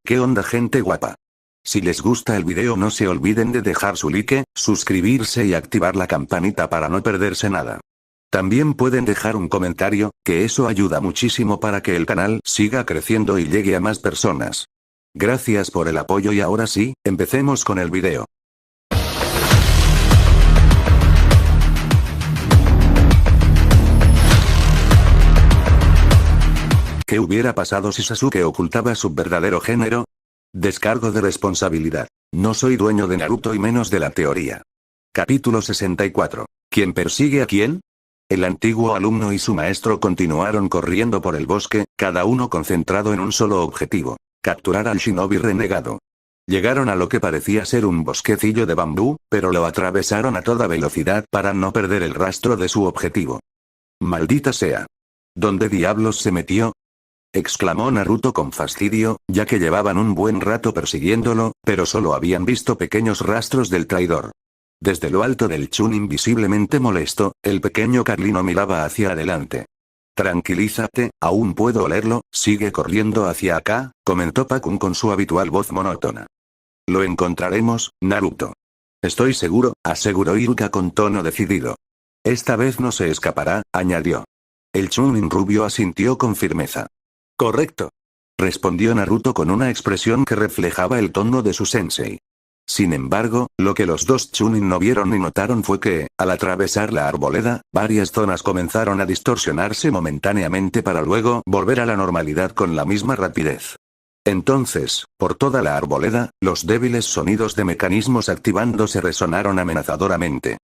¿Qué onda, gente guapa? Si les gusta el video no se olviden de dejar su like, suscribirse y activar la campanita para no perderse nada. También pueden dejar un comentario, que eso ayuda muchísimo para que el canal siga creciendo y llegue a más personas. Gracias por el apoyo y ahora sí, empecemos con el video. ¿Qué hubiera pasado si Sasuke ocultaba su verdadero género? Descargo de responsabilidad. No soy dueño de Naruto y menos de la teoría. Capítulo 64. ¿Quién persigue a quién? El antiguo alumno y su maestro continuaron corriendo por el bosque, cada uno concentrado en un solo objetivo: capturar al shinobi renegado. Llegaron a lo que parecía ser un bosquecillo de bambú, pero lo atravesaron a toda velocidad para no perder el rastro de su objetivo. ¡Maldita sea! ¿Dónde diablos se metió?, exclamó Naruto con fastidio, ya que llevaban un buen rato persiguiéndolo, pero solo habían visto pequeños rastros del traidor. Desde lo alto del Chunin, visiblemente molesto, el pequeño Carlino miraba hacia adelante. Tranquilízate, aún puedo olerlo, sigue corriendo hacia acá, comentó Pakun con su habitual voz monótona. Lo encontraremos, Naruto. Estoy seguro, aseguró Iruka con tono decidido. Esta vez no se escapará, añadió. El Chunin rubio asintió con firmeza. Correcto, respondió Naruto con una expresión que reflejaba el tono de su sensei. Sin embargo, lo que los dos Chunin no vieron ni notaron fue que, al atravesar la arboleda, varias zonas comenzaron a distorsionarse momentáneamente para luego volver a la normalidad con la misma rapidez. Entonces, por toda la arboleda, los débiles sonidos de mecanismos activándose resonaron amenazadoramente.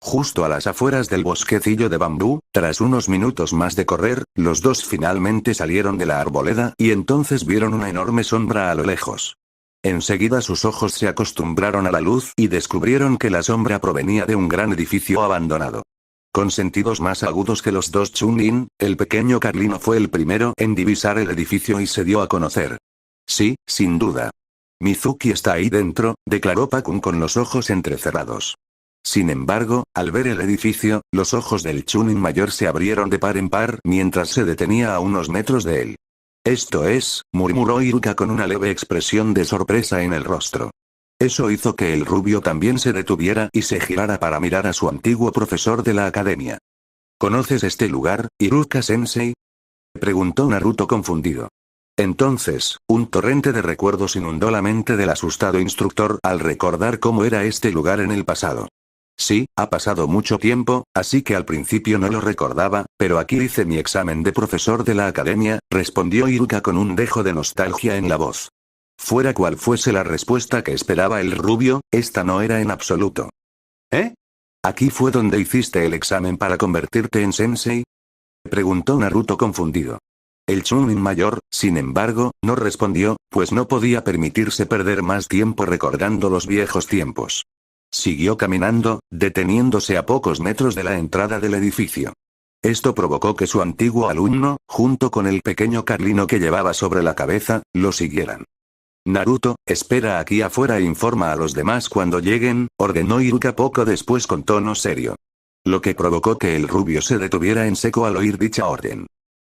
Justo a las afueras del bosquecillo de bambú, tras unos minutos más de correr, los dos finalmente salieron de la arboleda y entonces vieron una enorme sombra a lo lejos. Enseguida sus ojos se acostumbraron a la luz y descubrieron que la sombra provenía de un gran edificio abandonado. Con sentidos más agudos que los dos Chunin, el pequeño Carlino fue el primero en divisar el edificio y se dio a conocer. Sí, sin duda. Mizuki está ahí dentro, declaró Pakun con los ojos entrecerrados. Sin embargo, al ver el edificio, los ojos del Chunin mayor se abrieron de par en par mientras se detenía a unos metros de él. Esto es, murmuró Iruka con una leve expresión de sorpresa en el rostro. Eso hizo que el rubio también se detuviera y se girara para mirar a su antiguo profesor de la academia. ¿Conoces este lugar, Iruka-sensei?, preguntó Naruto confundido. Entonces, un torrente de recuerdos inundó la mente del asustado instructor al recordar cómo era este lugar en el pasado. Sí, ha pasado mucho tiempo, así que al principio no lo recordaba, pero aquí hice mi examen de profesor de la academia, respondió Iruka con un dejo de nostalgia en la voz. Fuera cual fuese la respuesta que esperaba el rubio, esta no era en absoluto. ¿Eh? ¿Aquí fue donde hiciste el examen para convertirte en sensei?, preguntó Naruto confundido. El Chunin mayor, sin embargo, no respondió, pues no podía permitirse perder más tiempo recordando los viejos tiempos. Siguió caminando, deteniéndose a pocos metros de la entrada del edificio. Esto provocó que su antiguo alumno, junto con el pequeño Carlino que llevaba sobre la cabeza, lo siguieran. Naruto, espera aquí afuera e informa a los demás cuando lleguen, ordenó Iruka poco después con tono serio. Lo que provocó que el rubio se detuviera en seco al oír dicha orden.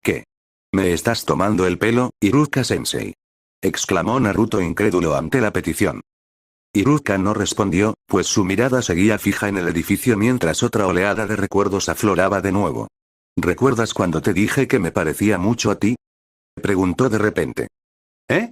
¿Qué? ¿Me estás tomando el pelo, Iruka-sensei?, exclamó Naruto incrédulo ante la petición. Iruka no respondió, pues su mirada seguía fija en el edificio mientras otra oleada de recuerdos afloraba de nuevo. ¿Recuerdas cuando te dije que me parecía mucho a ti?, preguntó de repente. ¿Eh?,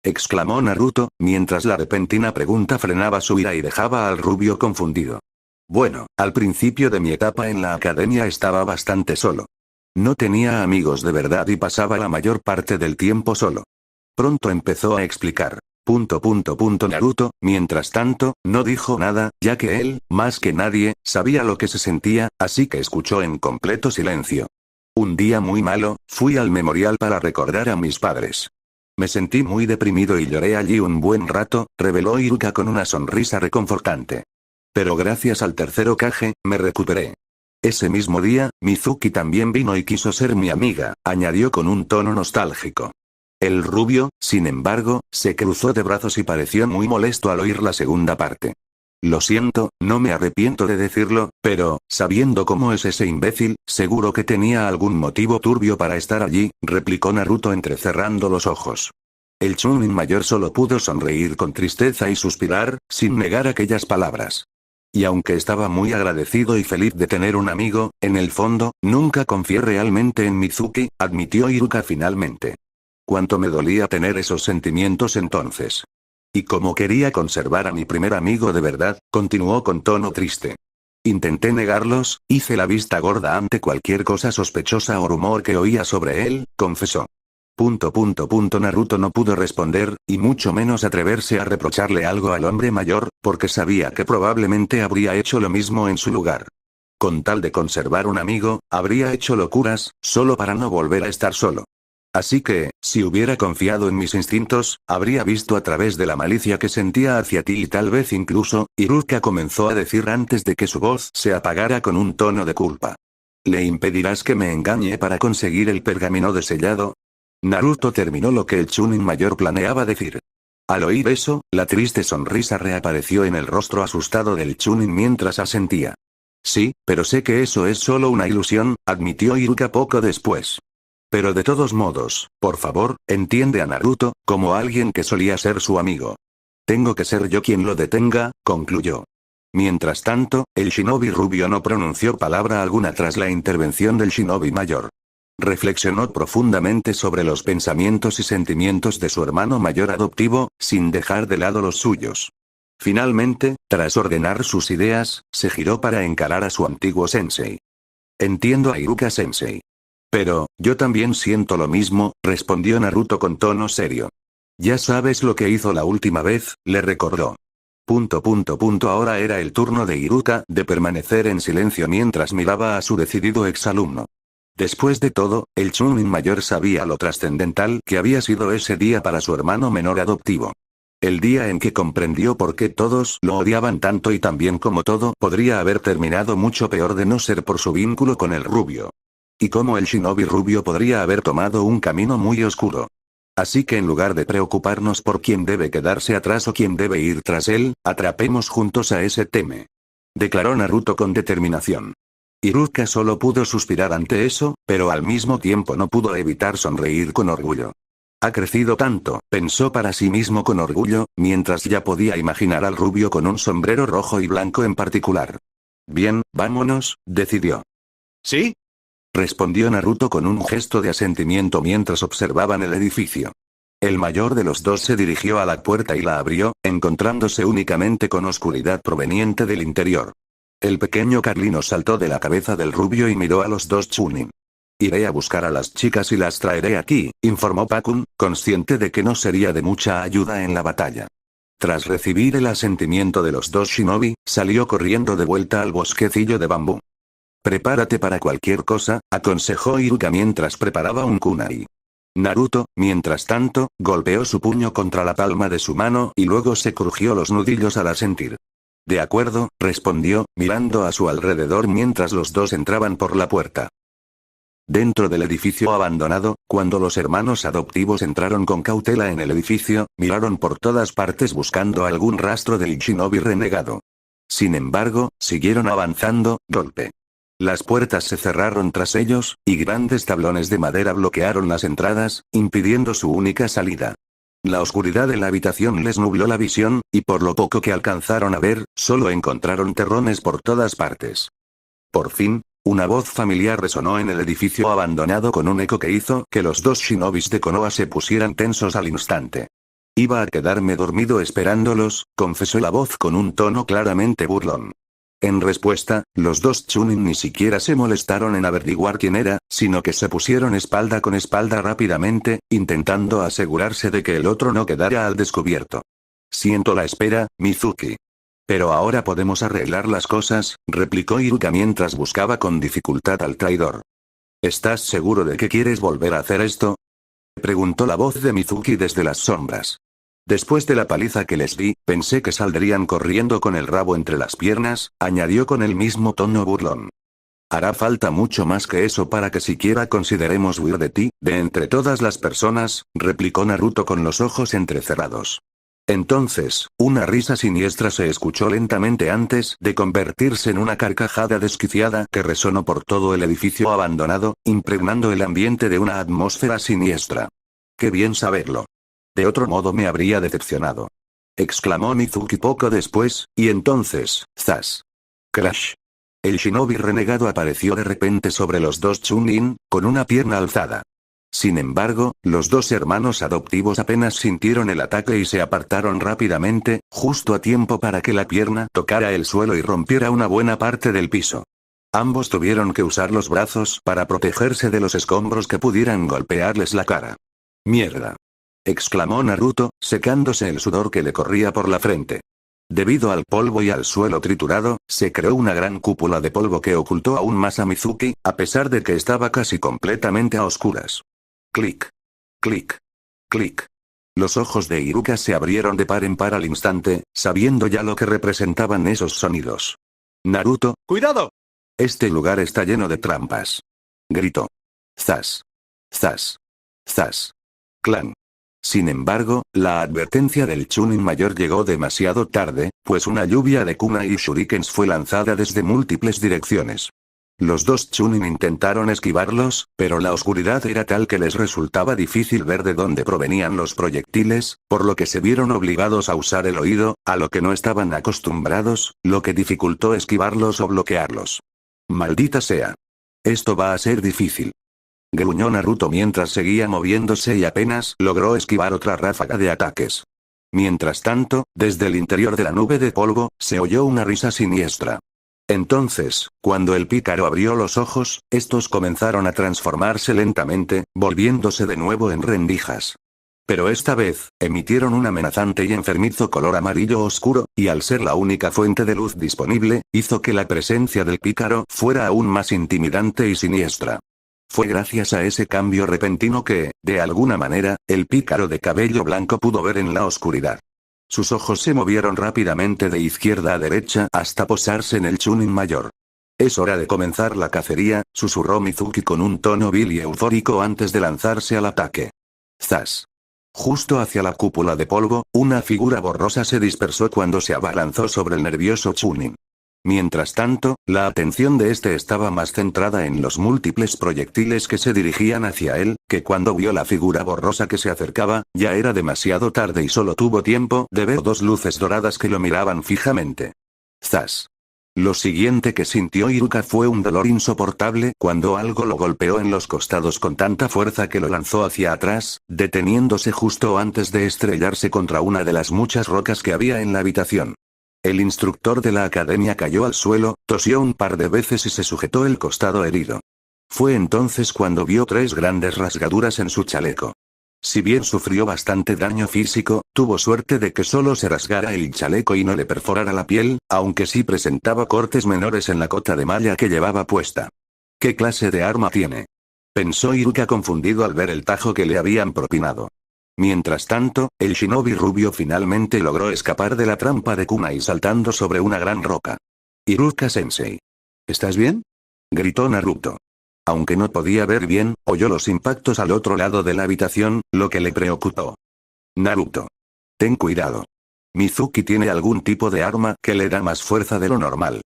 exclamó Naruto, mientras la repentina pregunta frenaba su ira y dejaba al rubio confundido. Bueno, al principio de mi etapa en la academia estaba bastante solo. No tenía amigos de verdad y pasaba la mayor parte del tiempo solo. Pronto empezó a explicar. Naruto, mientras tanto, no dijo nada, ya que él, más que nadie, sabía lo que se sentía, así que escuchó en completo silencio. Un día muy malo, fui al memorial para recordar a mis padres. Me sentí muy deprimido y lloré allí un buen rato, reveló Iruka con una sonrisa reconfortante. Pero gracias al tercer Hokage, me recuperé. Ese mismo día, Mizuki también vino y quiso ser mi amiga, añadió con un tono nostálgico. El rubio, sin embargo, se cruzó de brazos y pareció muy molesto al oír la segunda parte. Lo siento, no me arrepiento de decirlo, pero, sabiendo cómo es ese imbécil, seguro que tenía algún motivo turbio para estar allí, replicó Naruto entrecerrando los ojos. El Chunin mayor solo pudo sonreír con tristeza y suspirar, sin negar aquellas palabras. Y aunque estaba muy agradecido y feliz de tener un amigo, en el fondo, nunca confié realmente en Mizuki, admitió Iruka finalmente. Cuánto me dolía tener esos sentimientos entonces. Y como quería conservar a mi primer amigo de verdad, continuó con tono triste. Intenté negarlos, hice la vista gorda ante cualquier cosa sospechosa o rumor que oía sobre él, confesó. Naruto no pudo responder, y mucho menos atreverse a reprocharle algo al hombre mayor, porque sabía que probablemente habría hecho lo mismo en su lugar. Con tal de conservar un amigo, habría hecho locuras, solo para no volver a estar solo. Así que, si hubiera confiado en mis instintos, habría visto a través de la malicia que sentía hacia ti y tal vez incluso, Iruka comenzó a decir antes de que su voz se apagara con un tono de culpa. ¿Le impedirás que me engañe para conseguir el pergamino desellado? Naruto terminó lo que el Chunin mayor planeaba decir. Al oír eso, la triste sonrisa reapareció en el rostro asustado del Chunin mientras asentía. Sí, pero sé que eso es solo una ilusión, admitió Iruka poco después. Pero de todos modos, por favor, entiende a Naruto, como alguien que solía ser su amigo. Tengo que ser yo quien lo detenga, concluyó. Mientras tanto, el shinobi rubio no pronunció palabra alguna tras la intervención del shinobi mayor. Reflexionó profundamente sobre los pensamientos y sentimientos de su hermano mayor adoptivo, sin dejar de lado los suyos. Finalmente, tras ordenar sus ideas, se giró para encarar a su antiguo sensei. Entiendo a Iruka sensei. Pero, yo también siento lo mismo, respondió Naruto con tono serio. Ya sabes lo que hizo la última vez, le recordó. Ahora era el turno de Iruka de permanecer en silencio mientras miraba a su decidido exalumno. Después de todo, el Chunin mayor sabía lo trascendental que había sido ese día para su hermano menor adoptivo. El día en que comprendió por qué todos lo odiaban tanto y también como todo podría haber terminado mucho peor de no ser por su vínculo con el rubio. Y cómo el shinobi rubio podría haber tomado un camino muy oscuro. Así que en lugar de preocuparnos por quién debe quedarse atrás o quién debe ir tras él, atrapemos juntos a ese teme. Declaró Naruto con determinación. Iruka solo pudo suspirar ante eso, pero al mismo tiempo no pudo evitar sonreír con orgullo. Ha crecido tanto, pensó para sí mismo con orgullo, mientras ya podía imaginar al rubio con un sombrero rojo y blanco en particular. Bien, vámonos, decidió. ¿Sí? Respondió Naruto con un gesto de asentimiento mientras observaban el edificio. El mayor de los dos se dirigió a la puerta y la abrió, encontrándose únicamente con oscuridad proveniente del interior. El pequeño Carlino saltó de la cabeza del rubio y miró a los dos Chunin. Iré a buscar a las chicas y las traeré aquí, informó Pakun, consciente de que no sería de mucha ayuda en la batalla. Tras recibir el asentimiento de los dos shinobi, salió corriendo de vuelta al bosquecillo de bambú. Prepárate para cualquier cosa, aconsejó Iruka mientras preparaba un kunai. Naruto, mientras tanto, golpeó su puño contra la palma de su mano y luego se crujió los nudillos al asentir. De acuerdo, respondió, mirando a su alrededor mientras los dos entraban por la puerta. Dentro del edificio abandonado, cuando los hermanos adoptivos entraron con cautela en el edificio, miraron por todas partes buscando algún rastro del shinobi renegado. Sin embargo, siguieron avanzando, golpe. Las puertas se cerraron tras ellos, y grandes tablones de madera bloquearon las entradas, impidiendo su única salida. La oscuridad de la habitación les nubló la visión, y por lo poco que alcanzaron a ver, solo encontraron terrones por todas partes. Por fin, una voz familiar resonó en el edificio abandonado con un eco que hizo que los dos shinobis de Konoha se pusieran tensos al instante. Iba a quedarme dormido esperándolos, confesó la voz con un tono claramente burlón. En respuesta, los dos Chunin ni siquiera se molestaron en averiguar quién era, sino que se pusieron espalda con espalda rápidamente, intentando asegurarse de que el otro no quedara al descubierto. Siento la espera, Mizuki. Pero ahora podemos arreglar las cosas, replicó Iruka mientras buscaba con dificultad al traidor. ¿Estás seguro de que quieres volver a hacer esto? Preguntó la voz de Mizuki desde las sombras. Después de la paliza que les di, pensé que saldrían corriendo con el rabo entre las piernas, añadió con el mismo tono burlón. Hará falta mucho más que eso para que siquiera consideremos huir de ti, de entre todas las personas, replicó Naruto con los ojos entrecerrados. Entonces, una risa siniestra se escuchó lentamente antes de convertirse en una carcajada desquiciada que resonó por todo el edificio abandonado, impregnando el ambiente de una atmósfera siniestra. Qué bien saberlo. De otro modo me habría decepcionado. Exclamó Mizuki poco después, y entonces, ¡zas! Crash. El shinobi renegado apareció de repente sobre los dos Chunin, con una pierna alzada. Sin embargo, los dos hermanos adoptivos apenas sintieron el ataque y se apartaron rápidamente, justo a tiempo para que la pierna tocara el suelo y rompiera una buena parte del piso. Ambos tuvieron que usar los brazos para protegerse de los escombros que pudieran golpearles la cara. ¡Mierda! Exclamó Naruto, secándose el sudor que le corría por la frente. Debido al polvo y al suelo triturado, se creó una gran cúpula de polvo que ocultó aún más a Mizuki, a pesar de que estaba casi completamente a oscuras. Clic. Clic. Clic. Los ojos de Iruka se abrieron de par en par al instante, sabiendo ya lo que representaban esos sonidos. Naruto, ¡cuidado! Este lugar está lleno de trampas. Gritó. Zas. Zas. Zas. Clan. Sin embargo, la advertencia del Chunin mayor llegó demasiado tarde, pues una lluvia de kunai y shurikens fue lanzada desde múltiples direcciones. Los dos Chunin intentaron esquivarlos, pero la oscuridad era tal que les resultaba difícil ver de dónde provenían los proyectiles, por lo que se vieron obligados a usar el oído, a lo que no estaban acostumbrados, lo que dificultó esquivarlos o bloquearlos. Maldita sea. Esto va a ser difícil. Gruñó Naruto mientras seguía moviéndose y apenas logró esquivar otra ráfaga de ataques. Mientras tanto, desde el interior de la nube de polvo, se oyó una risa siniestra. Entonces, cuando el pícaro abrió los ojos, estos comenzaron a transformarse lentamente, volviéndose de nuevo en rendijas. Pero esta vez, emitieron un amenazante y enfermizo color amarillo oscuro, y al ser la única fuente de luz disponible, hizo que la presencia del pícaro fuera aún más intimidante y siniestra. Fue gracias a ese cambio repentino que, de alguna manera, el pícaro de cabello blanco pudo ver en la oscuridad. Sus ojos se movieron rápidamente de izquierda a derecha hasta posarse en el Chunin mayor. Es hora de comenzar la cacería, susurró Mizuki con un tono vil y eufórico antes de lanzarse al ataque. ¡Zas! Justo hacia la cúpula de polvo, una figura borrosa se dispersó cuando se abalanzó sobre el nervioso Chunin. Mientras tanto, la atención de este estaba más centrada en los múltiples proyectiles que se dirigían hacia él, que cuando vio la figura borrosa que se acercaba, ya era demasiado tarde y solo tuvo tiempo de ver dos luces doradas que lo miraban fijamente. ¡Zas! Lo siguiente que sintió Iruka fue un dolor insoportable cuando algo lo golpeó en los costados con tanta fuerza que lo lanzó hacia atrás, deteniéndose justo antes de estrellarse contra una de las muchas rocas que había en la habitación. El instructor de la academia cayó al suelo, tosió un par de veces y se sujetó el costado herido. Fue entonces cuando vio 3 grandes rasgaduras en su chaleco. Si bien sufrió bastante daño físico, tuvo suerte de que solo se rasgara el chaleco y no le perforara la piel, aunque sí presentaba cortes menores en la cota de malla que llevaba puesta. ¿Qué clase de arma tiene?, pensó Iruka confundido al ver el tajo que le habían propinado. Mientras tanto, el shinobi rubio finalmente logró escapar de la trampa de kunai saltando sobre una gran roca. Iruka-sensei. ¿Estás bien?, gritó Naruto. Aunque no podía ver bien, oyó los impactos al otro lado de la habitación, lo que le preocupó. Naruto. Ten cuidado. Mizuki tiene algún tipo de arma que le da más fuerza de lo normal.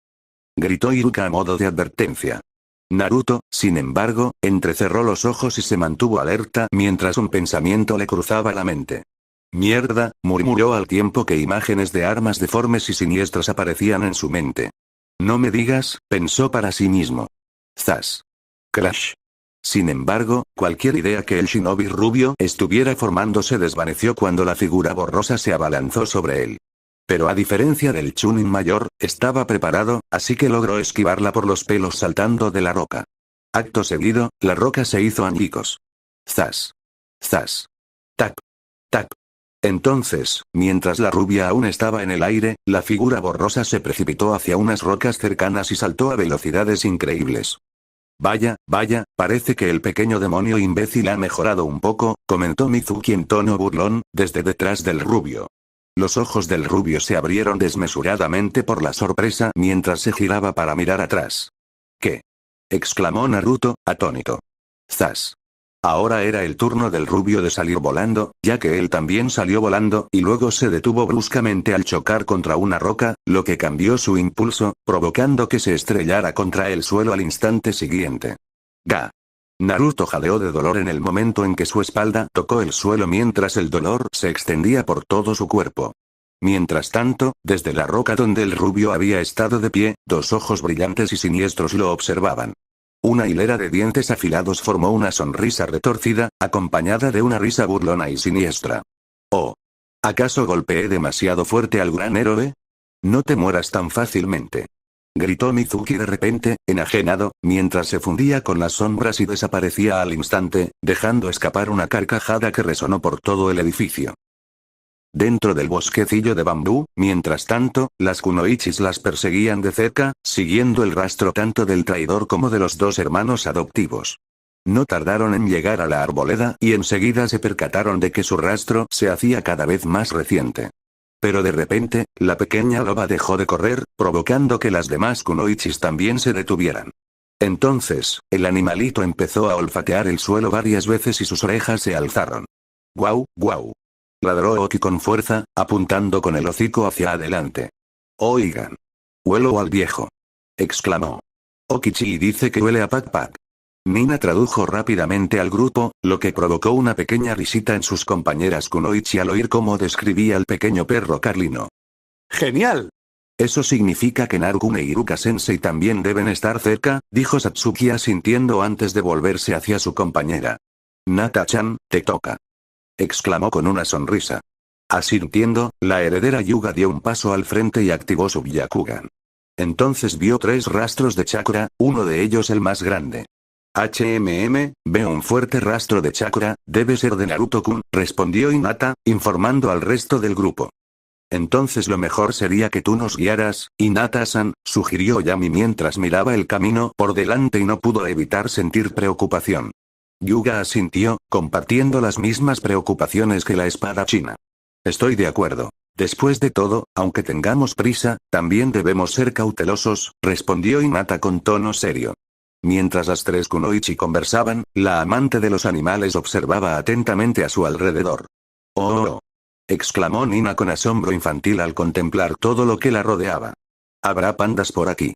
Gritó Iruka a modo de advertencia. Naruto, sin embargo, entrecerró los ojos y se mantuvo alerta mientras un pensamiento le cruzaba la mente. Mierda, murmuró al tiempo que imágenes de armas deformes y siniestras aparecían en su mente. No me digas, pensó para sí mismo. Zas. Crash. Sin embargo, cualquier idea que el shinobi rubio estuviera formando se desvaneció cuando la figura borrosa se abalanzó sobre él. Pero a diferencia del Chunin mayor, estaba preparado, así que logró esquivarla por los pelos saltando de la roca. Acto seguido, la roca se hizo añicos. Zas. Zas. Tac. Tac. Entonces, mientras la rubia aún estaba en el aire, la figura borrosa se precipitó hacia unas rocas cercanas y saltó a velocidades increíbles. Vaya, parece que el pequeño demonio imbécil ha mejorado un poco, comentó Mizuki en tono burlón, desde detrás del rubio. Los ojos del rubio se abrieron desmesuradamente por la sorpresa mientras se giraba para mirar atrás. ¿Qué?, exclamó Naruto, atónito. Zas. Ahora era el turno del rubio de salir volando, ya que él también salió volando y luego se detuvo bruscamente al chocar contra una roca, lo que cambió su impulso, provocando que se estrellara contra el suelo al instante siguiente. ¡Ga! Naruto jadeó de dolor en el momento en que su espalda tocó el suelo mientras el dolor se extendía por todo su cuerpo. Mientras tanto, desde la roca donde el rubio había estado de pie, dos ojos brillantes y siniestros lo observaban. Una hilera de dientes afilados formó una sonrisa retorcida, acompañada de una risa burlona y siniestra. «Oh. ¿Acaso golpeé demasiado fuerte al gran héroe? No te mueras tan fácilmente», gritó Mizuki de repente, enajenado, mientras se fundía con las sombras y desaparecía al instante, dejando escapar una carcajada que resonó por todo el edificio. Dentro del bosquecillo de bambú, mientras tanto, las kunoichis las perseguían de cerca, siguiendo el rastro tanto del traidor como de los dos hermanos adoptivos. No tardaron en llegar a la arboleda y enseguida se percataron de que su rastro se hacía cada vez más reciente. Pero de repente, la pequeña loba dejó de correr, provocando que las demás kunoichis también se detuvieran. Entonces, el animalito empezó a olfatear el suelo varias veces y sus orejas se alzaron. «¡Guau, guau!», ladró Oki con fuerza, apuntando con el hocico hacia adelante. «Oigan. Huelo al viejo», exclamó. «Okichi dice que huele a Pac Pac». Nina tradujo rápidamente al grupo, lo que provocó una pequeña risita en sus compañeras kunoichi al oír cómo describía al pequeño perro carlino. ¡Genial! «Eso significa que Narukune y Iruka-sensei también deben estar cerca», dijo Satsuki asintiendo antes de volverse hacia su compañera. «Nata-chan, te toca», exclamó con una sonrisa. Asintiendo, la heredera Yuga dio un paso al frente y activó su Byakugan. Entonces vio 3 rastros de chakra, uno de ellos el más grande. Veo un fuerte rastro de chakra, debe ser de Naruto-kun, respondió Hinata, informando al resto del grupo. Entonces lo mejor sería que tú nos guiaras, Hinata-san, sugirió Yami mientras miraba el camino por delante y no pudo evitar sentir preocupación. Yuga asintió, compartiendo las mismas preocupaciones que la espada china. Estoy de acuerdo. Después de todo, aunque tengamos prisa, también debemos ser cautelosos, respondió Hinata con tono serio. Mientras las 3 kunoichi conversaban, la amante de los animales observaba atentamente a su alrededor. «¡Oh!», exclamó Nina con asombro infantil al contemplar todo lo que la rodeaba. «¿Habrá pandas por aquí?»,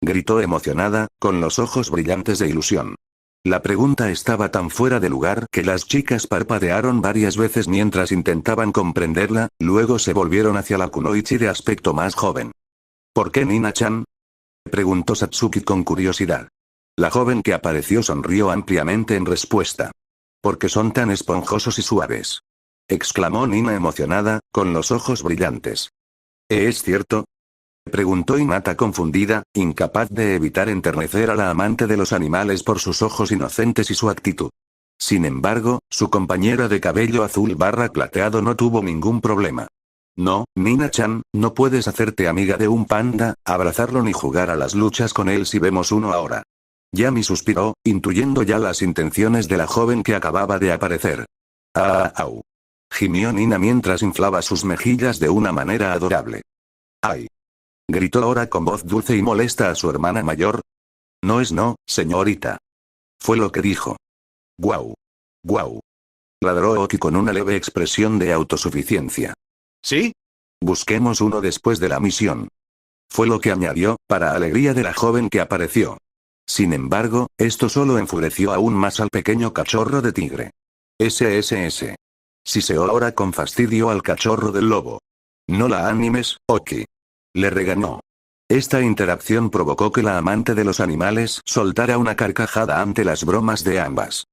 gritó emocionada, con los ojos brillantes de ilusión. La pregunta estaba tan fuera de lugar que las chicas parpadearon varias veces mientras intentaban comprenderla, luego se volvieron hacia la kunoichi de aspecto más joven. «¿Por qué Nina-chan?», preguntó Satsuki con curiosidad. La joven que apareció sonrió ampliamente en respuesta. «Porque son tan esponjosos y suaves», exclamó Nina emocionada, con los ojos brillantes. «¿Es cierto?», preguntó Hinata confundida, incapaz de evitar enternecer a la amante de los animales por sus ojos inocentes y su actitud. Sin embargo, su compañera de cabello azul barra plateado no tuvo ningún problema. «No, Nina-chan, no puedes hacerte amiga de un panda, abrazarlo ni jugar a las luchas con él si vemos uno ahora». Yami suspiró, intuyendo ya las intenciones de la joven que acababa de aparecer. «¡Ah, au!», gimió Nina mientras inflaba sus mejillas de una manera adorable. «¡Ay!», gritó ahora con voz dulce y molesta a su hermana mayor. «No es no, señorita», fue lo que dijo. «Guau. Guau», ladró Oki con una leve expresión de autosuficiencia. ¿Sí? «Busquemos uno después de la misión», fue lo que añadió, para alegría de la joven que apareció. Sin embargo, esto solo enfureció aún más al pequeño cachorro de tigre. SSS. Siseó ahora con fastidio al cachorro del lobo. «No la animes, Oki», le regañó. Esta interacción provocó que la amante de los animales soltara una carcajada ante las bromas de ambas.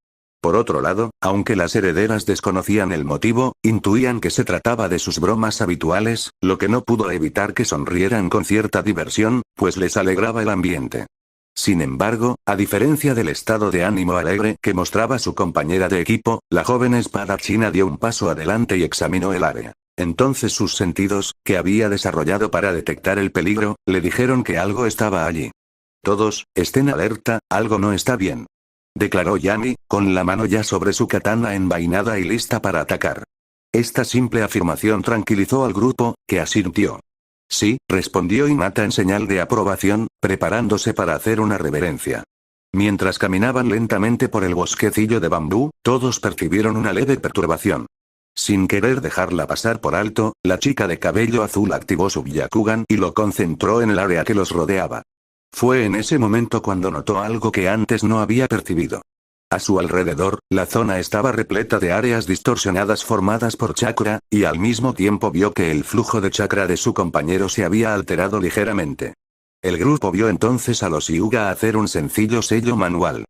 Por otro lado, aunque las herederas desconocían el motivo, intuían que se trataba de sus bromas habituales, lo que no pudo evitar que sonrieran con cierta diversión, pues les alegraba el ambiente. Sin embargo, a diferencia del estado de ánimo alegre que mostraba su compañera de equipo, la joven espadachina dio un paso adelante y examinó el área. Entonces sus sentidos, que había desarrollado para detectar el peligro, le dijeron que algo estaba allí. «Todos, estén alerta, algo no está bien», declaró Yami, con la mano ya sobre su katana envainada y lista para atacar. Esta simple afirmación tranquilizó al grupo, que asintió. «Sí», respondió Hinata en señal de aprobación, preparándose para hacer una reverencia. Mientras caminaban lentamente por el bosquecillo de bambú, todos percibieron una leve perturbación. Sin querer dejarla pasar por alto, la chica de cabello azul activó su Byakugan y lo concentró en el área que los rodeaba. Fue en ese momento cuando notó algo que antes no había percibido. A su alrededor, la zona estaba repleta de áreas distorsionadas formadas por chakra, y al mismo tiempo vio que el flujo de chakra de su compañero se había alterado ligeramente. El grupo vio entonces a los Hyuga hacer un sencillo sello manual.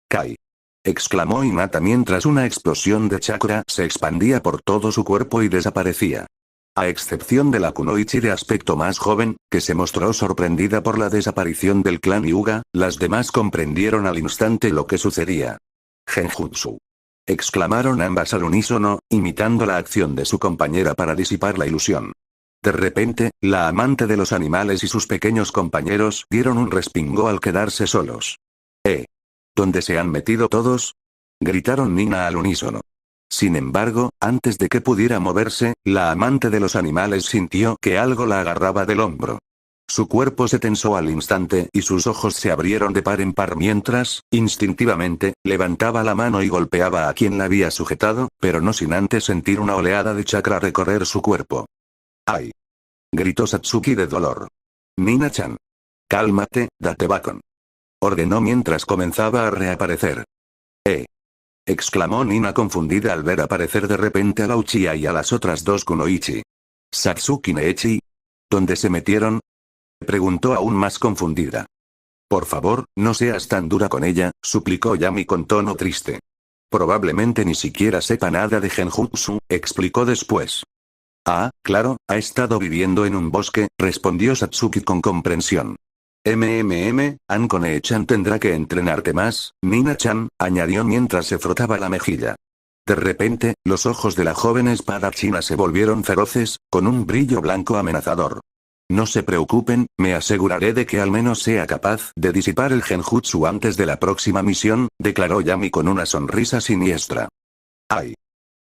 Kai. Exclamó Hinata mientras una explosión de chakra se expandía por todo su cuerpo y desaparecía. A excepción de la kunoichi de aspecto más joven, que se mostró sorprendida por la desaparición del clan Hyuga, las demás comprendieron al instante lo que sucedía. Genjutsu. Exclamaron ambas al unísono, imitando la acción de su compañera para disipar la ilusión. De repente, la amante de los animales y sus pequeños compañeros dieron un respingo al quedarse solos. ¿Dónde se han metido todos? Gritaron Nina al unísono. Sin embargo, antes de que pudiera moverse, la amante de los animales sintió que algo la agarraba del hombro. Su cuerpo se tensó al instante y sus ojos se abrieron de par en par mientras, instintivamente, levantaba la mano y golpeaba a quien la había sujetado, pero no sin antes sentir una oleada de chakra recorrer su cuerpo. ¡Ay! Gritó Satsuki de dolor. Nina-chan. Cálmate, date bacon. Ordenó mientras comenzaba a reaparecer. Exclamó Nina confundida al ver aparecer de repente a la Uchiha y a las otras dos kunoichi. ¿Satsuki Nechi? ¿Dónde se metieron? Preguntó aún más confundida. Por favor, no seas tan dura con ella, suplicó Yami con tono triste. Probablemente ni siquiera sepa nada de Genjutsu, explicó después. Ah, claro, ha estado viviendo en un bosque, respondió Satsuki con comprensión. Ankone-chan tendrá que entrenarte más, Nina-chan, añadió mientras se frotaba la mejilla. De repente, los ojos de la joven espada china se volvieron feroces, con un brillo blanco amenazador. No se preocupen, me aseguraré de que al menos sea capaz de disipar el genjutsu antes de la próxima misión, declaró Yami con una sonrisa siniestra. ¡Ay!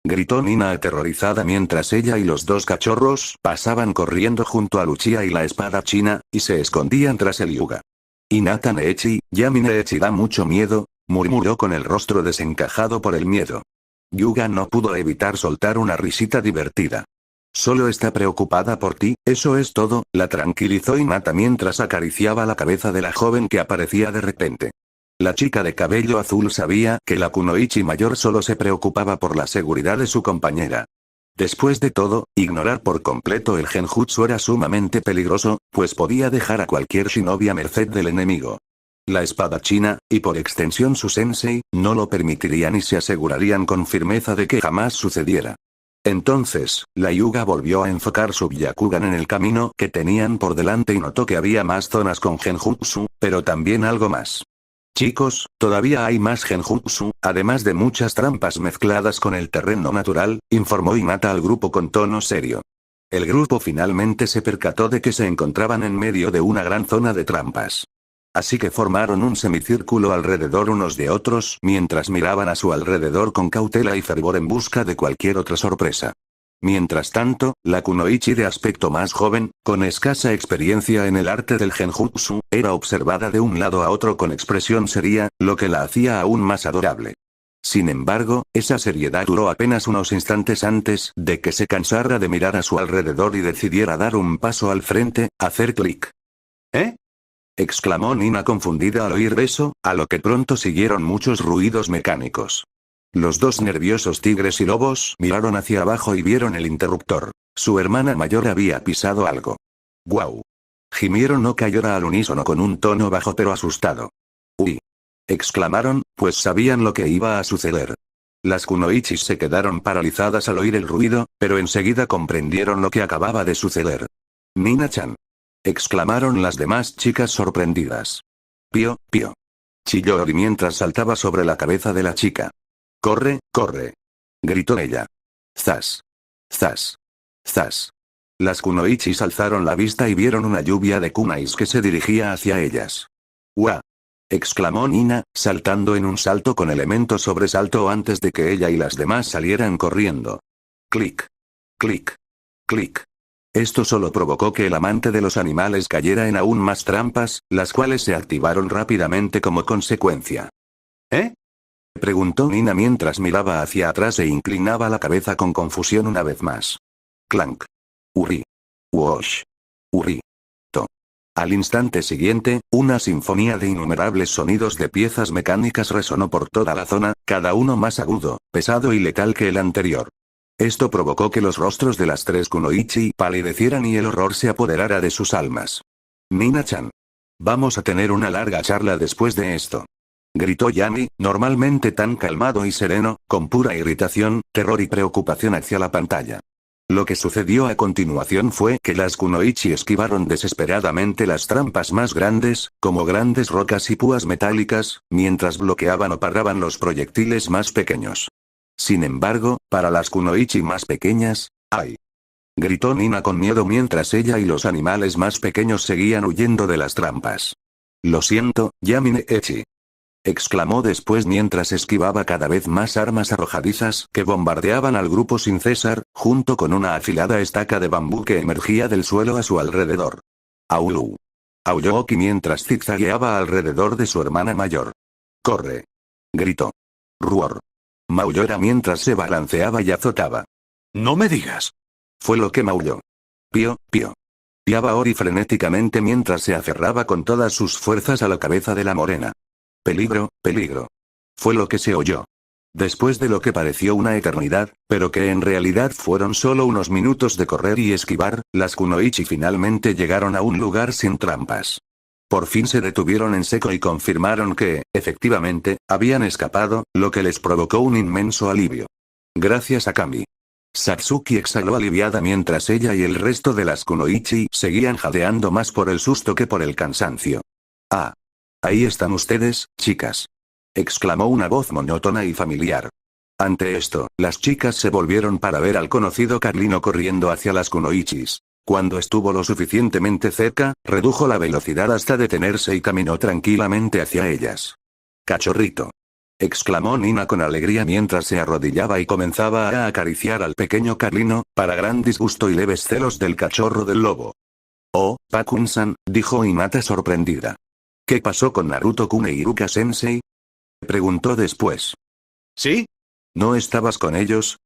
Gritó Nina aterrorizada mientras ella y los dos cachorros pasaban corriendo junto a Uchiha y la espada china, y se escondían tras el Hyuga. Hinata Nechi, Yami Nechi da mucho miedo, murmuró con el rostro desencajado por el miedo. Hyuga no pudo evitar soltar una risita divertida. Solo está preocupada por ti, eso es todo, la tranquilizó Hinata mientras acariciaba la cabeza de la joven que aparecía de repente. La chica de cabello azul sabía que la kunoichi mayor solo se preocupaba por la seguridad de su compañera. Después de todo, ignorar por completo el genjutsu era sumamente peligroso, pues podía dejar a cualquier shinobi a merced del enemigo. La espada china, y por extensión su sensei, no lo permitirían y se asegurarían con firmeza de que jamás sucediera. Entonces, la Hyuga volvió a enfocar su Byakugan en el camino que tenían por delante y notó que había más zonas con genjutsu, pero también algo más. Chicos, todavía hay más genjutsu, además de muchas trampas mezcladas con el terreno natural, informó Hinata al grupo con tono serio. El grupo finalmente se percató de que se encontraban en medio de una gran zona de trampas. Así que formaron un semicírculo alrededor unos de otros mientras miraban a su alrededor con cautela y fervor en busca de cualquier otra sorpresa. Mientras tanto, la kunoichi de aspecto más joven, con escasa experiencia en el arte del genjutsu, era observada de un lado a otro con expresión seria, lo que la hacía aún más adorable. Sin embargo, esa seriedad duró apenas unos instantes antes de que se cansara de mirar a su alrededor y decidiera dar un paso al frente, hacer clic. Exclamó Nina confundida al oír eso, a lo que pronto siguieron muchos ruidos mecánicos. Los dos nerviosos tigres y lobos miraron hacia abajo y vieron el interruptor. Su hermana mayor había pisado algo. ¡Guau! Gimieron no cayera al unísono con un tono bajo pero asustado. ¡Uy! Exclamaron, pues sabían lo que iba a suceder. Las kunoichis se quedaron paralizadas al oír el ruido, pero enseguida comprendieron lo que acababa de suceder. Nina-chan. Exclamaron las demás chicas sorprendidas. Pío, pío. Chilló Ori mientras saltaba sobre la cabeza de la chica. ¡Corre, corre! Gritó ella. ¡Zas! ¡Zas! ¡Zas! Las kunoichis alzaron la vista y vieron una lluvia de kunais que se dirigía hacia ellas. ¡Guau! Exclamó Nina, saltando en un salto con elemento sobresalto antes de que ella y las demás salieran corriendo. Clic. Clic. Clic. Esto solo provocó que el amante de los animales cayera en aún más trampas, las cuales se activaron rápidamente como consecuencia. Preguntó Nina mientras miraba hacia atrás e inclinaba la cabeza con confusión una vez más. Clank. Uri. Wosh. Uri. To. Al instante siguiente, una sinfonía de innumerables sonidos de piezas mecánicas resonó por toda la zona, cada uno más agudo, pesado y letal que el anterior. Esto provocó que los rostros de las tres kunoichi palidecieran y el horror se apoderara de sus almas. Nina-chan. Vamos a tener una larga charla después de esto. Gritó Yami, normalmente tan calmado y sereno, con pura irritación, terror y preocupación hacia la pantalla. Lo que sucedió a continuación fue que las kunoichi esquivaron desesperadamente las trampas más grandes, como grandes rocas y púas metálicas, mientras bloqueaban o paraban los proyectiles más pequeños. Sin embargo, para las kunoichi más pequeñas, ¡ay! Gritó Nina con miedo mientras ella y los animales más pequeños seguían huyendo de las trampas. Lo siento, Yami-ne-echi. Exclamó después mientras esquivaba cada vez más armas arrojadizas que bombardeaban al grupo sin cesar, junto con una afilada estaca de bambú que emergía del suelo a su alrededor. ¡Aulú! Aulló Oki mientras zigzagueaba alrededor de su hermana mayor. ¡Corre! Gritó. Ruor. Maulló mientras se balanceaba y azotaba. No me digas. Fue lo que maulló. Pío, pío. Piaba Ori frenéticamente mientras se aferraba con todas sus fuerzas a la cabeza de la morena. Peligro, peligro. Fue lo que se oyó. Después de lo que pareció una eternidad, pero que en realidad fueron solo unos minutos de correr y esquivar, las kunoichi finalmente llegaron a un lugar sin trampas. Por fin se detuvieron en seco y confirmaron que, efectivamente, habían escapado, lo que les provocó un inmenso alivio. Gracias a Kami. Satsuki exhaló aliviada mientras ella y el resto de las kunoichi seguían jadeando más por el susto que por el cansancio. Ah. Ahí están ustedes, chicas. Exclamó una voz monótona y familiar. Ante esto, las chicas se volvieron para ver al conocido Carlino corriendo hacia las kunoichis. Cuando estuvo lo suficientemente cerca, redujo la velocidad hasta detenerse y caminó tranquilamente hacia ellas. Cachorrito. Exclamó Nina con alegría mientras se arrodillaba y comenzaba a acariciar al pequeño Carlino, para gran disgusto y leves celos del cachorro del lobo. Oh, Pakun-san, dijo Hinata sorprendida. ¿Qué pasó con Naruto-kun e Iruka-sensei? Preguntó después. ¿Sí? ¿No estabas con ellos?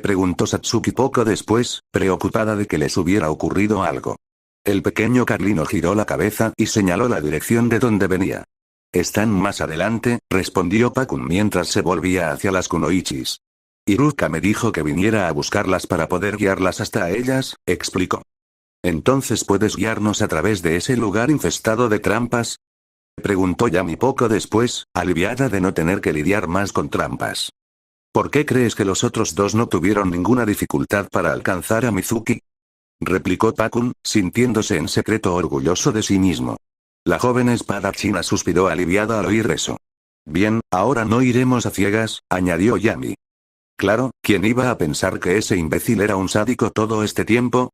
Preguntó Satsuki poco después, preocupada de que les hubiera ocurrido algo. El pequeño Carlino giró la cabeza y señaló la dirección de donde venía. Están más adelante, respondió Pakun mientras se volvía hacia las kunoichis. Iruka me dijo que viniera a buscarlas para poder guiarlas hasta ellas, explicó. ¿Entonces puedes guiarnos a través de ese lugar infestado de trampas? Preguntó Yami poco después, aliviada de no tener que lidiar más con trampas. ¿Por qué crees que los otros dos no tuvieron ninguna dificultad para alcanzar a Mizuki? Replicó Pakun, sintiéndose en secreto orgulloso de sí mismo. La joven espadachina suspiró aliviada al oír eso. Bien, ahora no iremos a ciegas, añadió Yami. Claro, ¿quién iba a pensar que ese imbécil era un sádico todo este tiempo?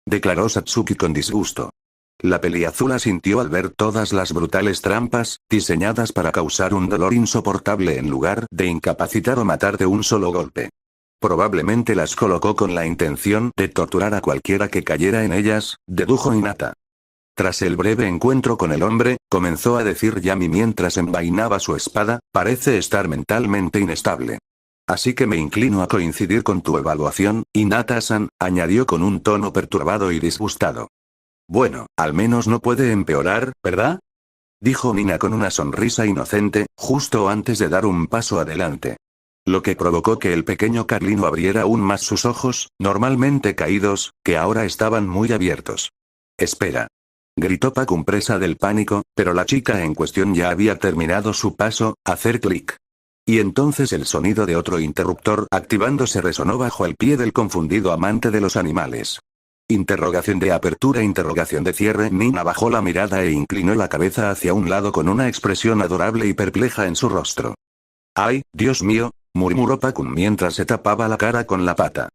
Declaró Satsuki con disgusto. La peliazul asintió al ver todas las brutales trampas, diseñadas para causar un dolor insoportable en lugar de incapacitar o matar de un solo golpe. Probablemente las colocó con la intención de torturar a cualquiera que cayera en ellas, dedujo Hinata. Tras el breve encuentro con el hombre, comenzó a decir Yami mientras envainaba su espada, parece estar mentalmente inestable. Así que me inclino a coincidir con tu evaluación, Hinata-san, añadió con un tono perturbado y disgustado. Bueno, al menos no puede empeorar, ¿verdad? Dijo Nina con una sonrisa inocente, justo antes de dar un paso adelante. Lo que provocó que el pequeño Carlino abriera aún más sus ojos, normalmente caídos, que ahora estaban muy abiertos. Espera. Gritó Pakun presa del pánico, pero la chica en cuestión ya había terminado su paso, hacer clic. Y entonces el sonido de otro interruptor activándose resonó bajo el pie del confundido amante de los animales. Interrogación de apertura, interrogación de cierre. Nina bajó la mirada e inclinó la cabeza hacia un lado con una expresión adorable y perpleja en su rostro. ¡Ay, Dios mío! Murmuró Pakun mientras se tapaba la cara con la pata.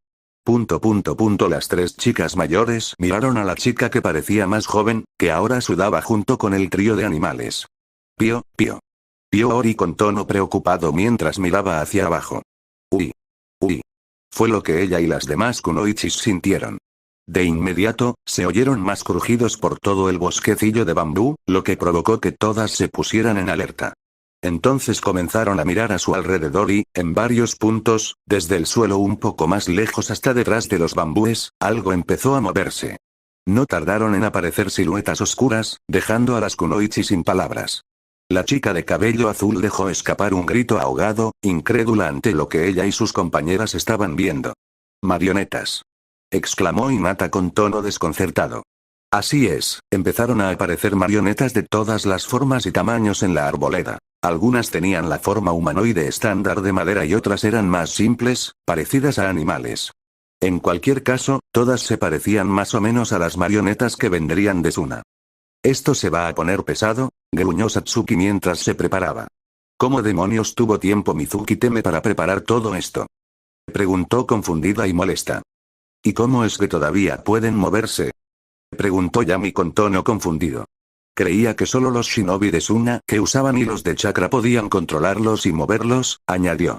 Las tres chicas mayores miraron a la chica que parecía más joven, que ahora sudaba junto con el trío de animales. Pío, pío. Pío Ori con tono preocupado mientras miraba hacia abajo. Uy. Uy. Fue lo que ella y las demás kunoichis sintieron. De inmediato, se oyeron más crujidos por todo el bosquecillo de bambú, lo que provocó que todas se pusieran en alerta. Entonces comenzaron a mirar a su alrededor y, en varios puntos, desde el suelo un poco más lejos hasta detrás de los bambúes, algo empezó a moverse. No tardaron en aparecer siluetas oscuras, dejando a las kunoichi sin palabras. La chica de cabello azul dejó escapar un grito ahogado, incrédula ante lo que ella y sus compañeras estaban viendo. «Marionetas», exclamó Hinata con tono desconcertado. Así es, empezaron a aparecer marionetas de todas las formas y tamaños en la arboleda. Algunas tenían la forma humanoide estándar de madera y otras eran más simples, parecidas a animales. En cualquier caso, todas se parecían más o menos a las marionetas que vendrían de Suna. «Esto se va a poner pesado», gruñó Satsuki mientras se preparaba. «¿Cómo demonios tuvo tiempo Mizuki Teme para preparar todo esto?», preguntó confundida y molesta. «¿Y cómo es que todavía pueden moverse?», preguntó Yami con tono confundido. Creía que solo los shinobi de Suna que usaban hilos de chakra podían controlarlos y moverlos, añadió.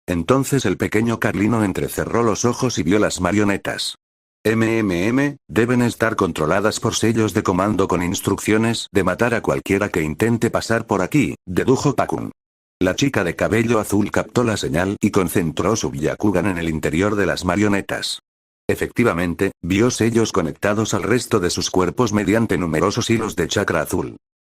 Entonces el pequeño Carlino entrecerró los ojos y vio las marionetas. Deben estar controladas por sellos de comando con instrucciones de matar a cualquiera que intente pasar por aquí, dedujo Pakun. La chica de cabello azul captó la señal y concentró su Byakugan en el interior de las marionetas. Efectivamente, vio sellos conectados al resto de sus cuerpos mediante numerosos hilos de chakra azul.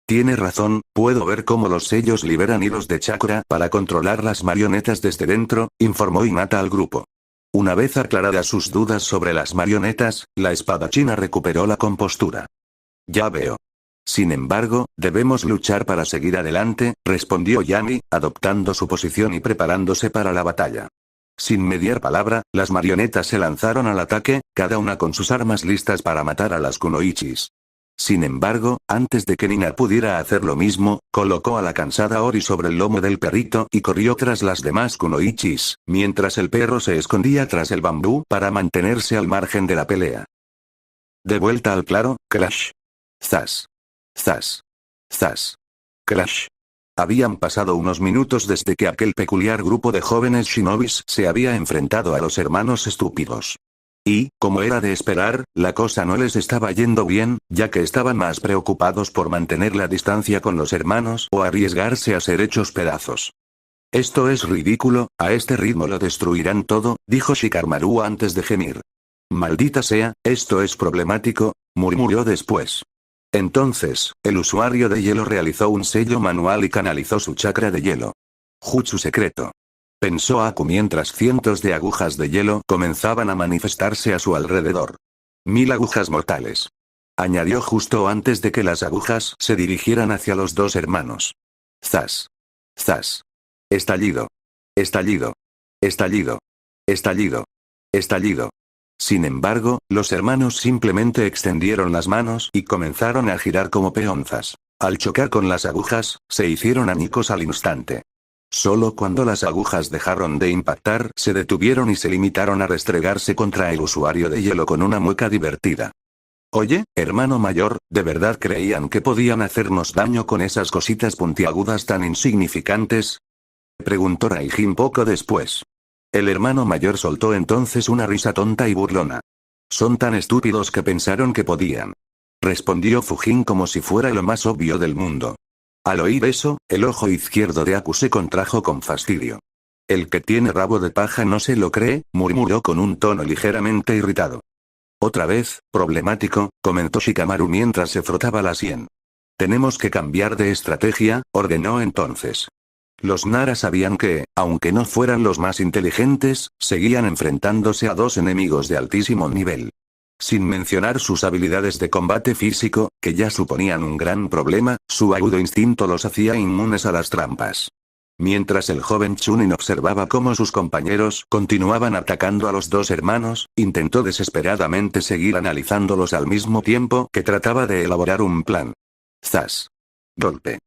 Tiene razón, puedo ver cómo los sellos liberan hilos de chakra para controlar las marionetas desde dentro, informó Hinata al grupo. Una vez aclaradas sus dudas sobre las marionetas, la espadachina recuperó la compostura. Ya veo. Sin embargo, debemos luchar para seguir adelante, respondió Yami, adoptando su posición y preparándose para la batalla. Sin mediar palabra, las marionetas se lanzaron al ataque, cada una con sus armas listas para matar a las kunoichis. Sin embargo, antes de que Nina pudiera hacer lo mismo, colocó a la cansada Ori sobre el lomo del perrito y corrió tras las demás kunoichis, mientras el perro se escondía tras el bambú para mantenerse al margen de la pelea. De vuelta al claro, crash. Zas. Zas. Zas. Crash. Habían pasado unos minutos desde que aquel peculiar grupo de jóvenes shinobis se había enfrentado a los hermanos estúpidos. Y, como era de esperar, la cosa no les estaba yendo bien, ya que estaban más preocupados por mantener la distancia con los hermanos o arriesgarse a ser hechos pedazos. Esto es ridículo, a este ritmo lo destruirán todo, dijo Shikamaru antes de gemir. Maldita sea, esto es problemático, murmuró después. Entonces, el usuario de hielo realizó un sello manual y canalizó su chakra de hielo. Jutsu secreto. Pensó Aku mientras cientos de agujas de hielo comenzaban a manifestarse a su alrededor. 1000 agujas mortales. Añadió justo antes de que las agujas se dirigieran hacia los dos hermanos. Zas. Zas. Estallido. Estallido. Estallido. Estallido. Estallido. Sin embargo, los hermanos simplemente extendieron las manos y comenzaron a girar como peonzas. Al chocar con las agujas, se hicieron añicos al instante. Solo cuando las agujas dejaron de impactar se detuvieron y se limitaron a restregarse contra el usuario de hielo con una mueca divertida. Oye, hermano mayor, ¿de verdad creían que podían hacernos daño con esas cositas puntiagudas tan insignificantes?, preguntó Raijin poco después. El hermano mayor soltó entonces una risa tonta y burlona. Son tan estúpidos que pensaron que podían. Respondió Fujin como si fuera lo más obvio del mundo. Al oír eso, el ojo izquierdo de Aku se contrajo con fastidio. El que tiene rabo de paja no se lo cree, murmuró con un tono ligeramente irritado. Otra vez, problemático, comentó Shikamaru mientras se frotaba la sien. Tenemos que cambiar de estrategia, ordenó entonces. Los Nara sabían que, aunque no fueran los más inteligentes, seguían enfrentándose a dos enemigos de altísimo nivel. Sin mencionar sus habilidades de combate físico, que ya suponían un gran problema, su agudo instinto los hacía inmunes a las trampas. Mientras el joven Chunin observaba cómo sus compañeros continuaban atacando a los dos hermanos, intentó desesperadamente seguir analizándolos al mismo tiempo que trataba de elaborar un plan. Zas. Golpe.